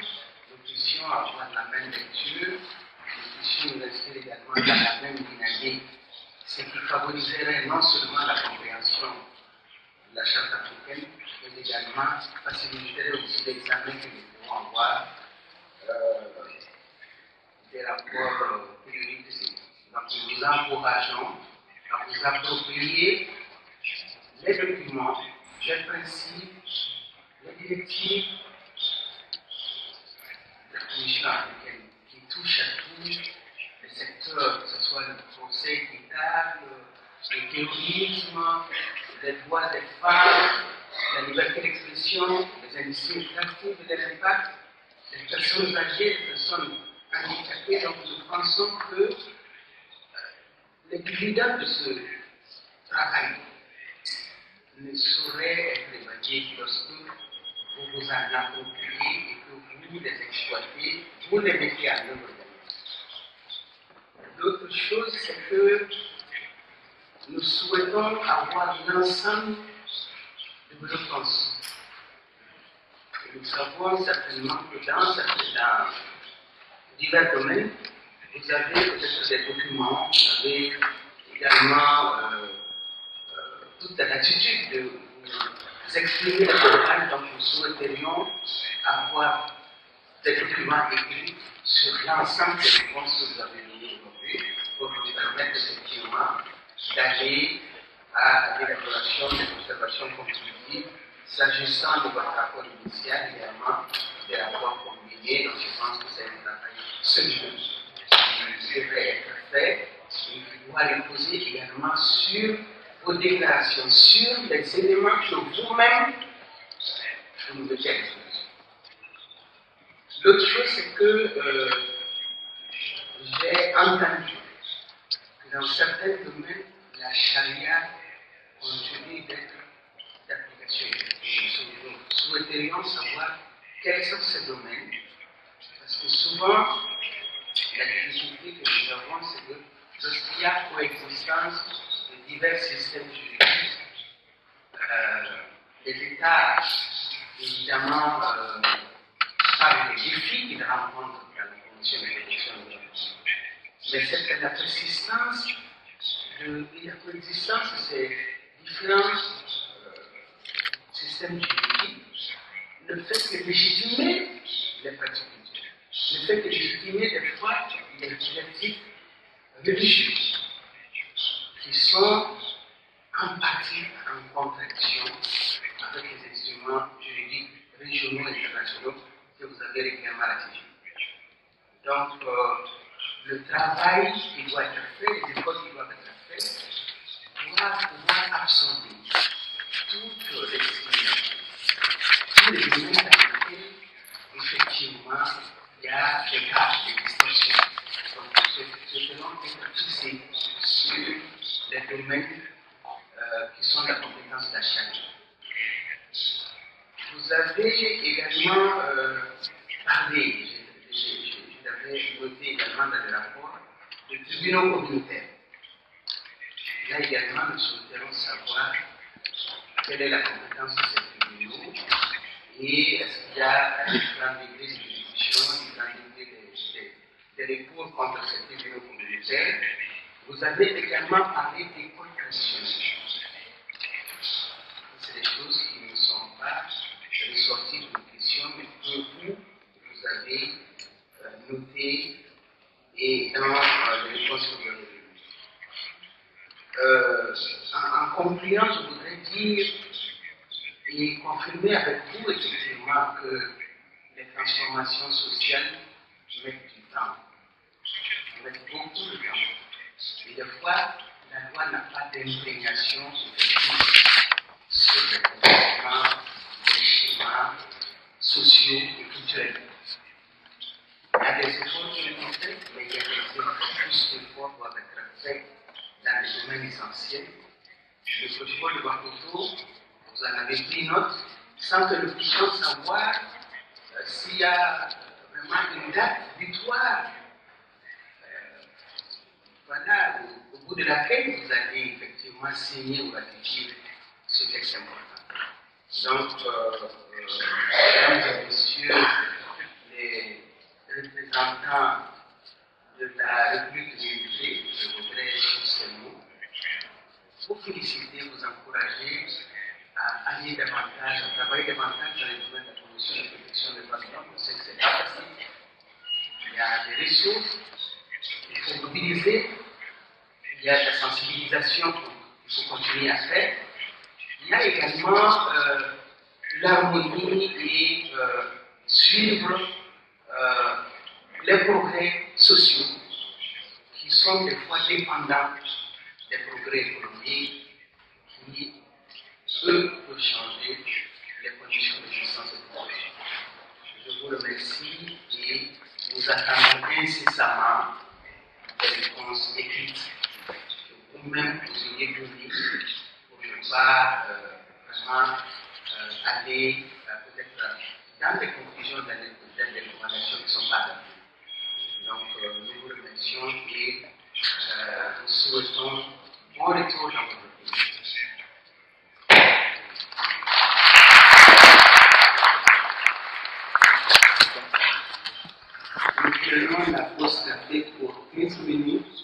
nous puissions avoir la même lecture, nous puissions nous inscrire également dans la même dynamique, ce qui favoriserait non seulement la compréhension de la Charte africaine, mais également faciliterait aussi l'examen que nous pouvons avoir des rapports périodiques. Donc nous vous encourageons à vous approprier les documents, les principes, les directives de la Commission africaine qui touchent à tous les secteurs, que ce soit le procès équitable, le terrorisme, les droits des femmes, la liberté d'expression, les industries extractives et l'impact des personnes âgées, des personnes handicapées. Donc nous pensons que les dividendes de ce travail ne sauraient être évalués lorsque vous vous en appropriez et que vous les exploitez, vous les mettez en œuvre. L'autre chose, c'est que nous souhaitons avoir l'ensemble de vos réponses. Et nous savons certainement que dans divers domaines, vous avez peut-être des documents, vous avez également toute la latitude de vous exprimer la campagne, donc nous souhaiterions avoir des documents écrits sur l'ensemble des réponses que vous avez données aujourd'hui pour nous permettre effectivement d'aller à l'élaboration des observations conclusives s'agissant de votre rapport initial, également des rapports combinés. Donc je pense que c'est un travail solide qui devrait être fait et qui doit reposer également sur vos déclarations, sur les éléments que vous-même vous nous mettez à disposition. L'autre chose, c'est que j'ai entendu que dans certains domaines, la charia continue d'être d'application. Nous souhaiterions savoir quels sont ces domaines, parce que souvent, la difficulté que nous avons, c'est que lorsqu'il y a coexistence de divers systèmes juridiques, les États, évidemment, par les défis qu'ils rencontrent dans la Commission de protection de l'homme. Mais c'est la persistance et la coexistence de ces différents systèmes juridiques ne fait que légitimer les pratiques culturelles, ne fait que légitimer des fois des pratiques religieuses qui sont en partie en contradiction avec les instruments juridiques régionaux et internationaux que vous avez régulièrement ratifiés. Donc, le travail qui doit être fait, les efforts qui doivent être faits, doivent pouvoir absorber toutes les discriminations, tous les domaines dans lesquels, effectivement, il y a des cas de distorsion. Donc, nous devons être fixés sur les domaines qui sont de la compétence de la charia. Vous avez également parlé, j'avais noté également dans le rapport, de tribunaux communautaires. Là également, nous souhaiterons savoir quelle est la compétence de ces tribunaux et est-ce qu'il y a différents degrés de justification, différents degrés de recours contre ces tribunaux communautaires. Vous avez également parlé des codes traditionnels. C'est des choses qui ne sont pas ressorties de vos questions, mais que vous avez notées et dans les réponses que vous avez concluant, je voudrais dire et confirmer avec vous effectivement que les transformations sociales mettent du temps, mettent beaucoup de temps. Et des fois, la loi n'a pas d'imprégnation effective sur les comportements, les schémas sociaux et culturels. Il y a des efforts qui ont été faits, mais il y a plus d'efforts qui doivent être faits dans les domaines essentiels. Le protocole de Maputo, vous en avez pris note, sans que nous puissions savoir s'il y a vraiment une date butoir, voilà, au bout de laquelle vous allez effectivement signer ou ratifier ce texte important. Donc, mesdames et messieurs, les représentants de la République dominicaine, je voudrais sur ces mots vous féliciter, vous encourager à aller davantage, à travailler davantage dans les domaines de la promotion et de la protection des droits de l'homme. On sait que ce n'est pas facile. Il y a des ressources, il faut mobiliser, il y a de la sensibilisation qu'il faut continuer à faire. Il y a également l'harmonie et suivre les progrès sociaux qui sont des fois dépendants des progrès économiques qui, eux, peuvent changer les conditions d'existence de production. Je vous remercie et nous attendons incessamment des réponses écrites que vous-même vous ayez données pour ne pas vraiment aller peut-être dans des conclusions, dans des recommandations qui ne sont pas données. Donc, nous vous remercions et nous souhaitons bon retour dans votre pays. Nous prenons la pause café pour 15 minutes.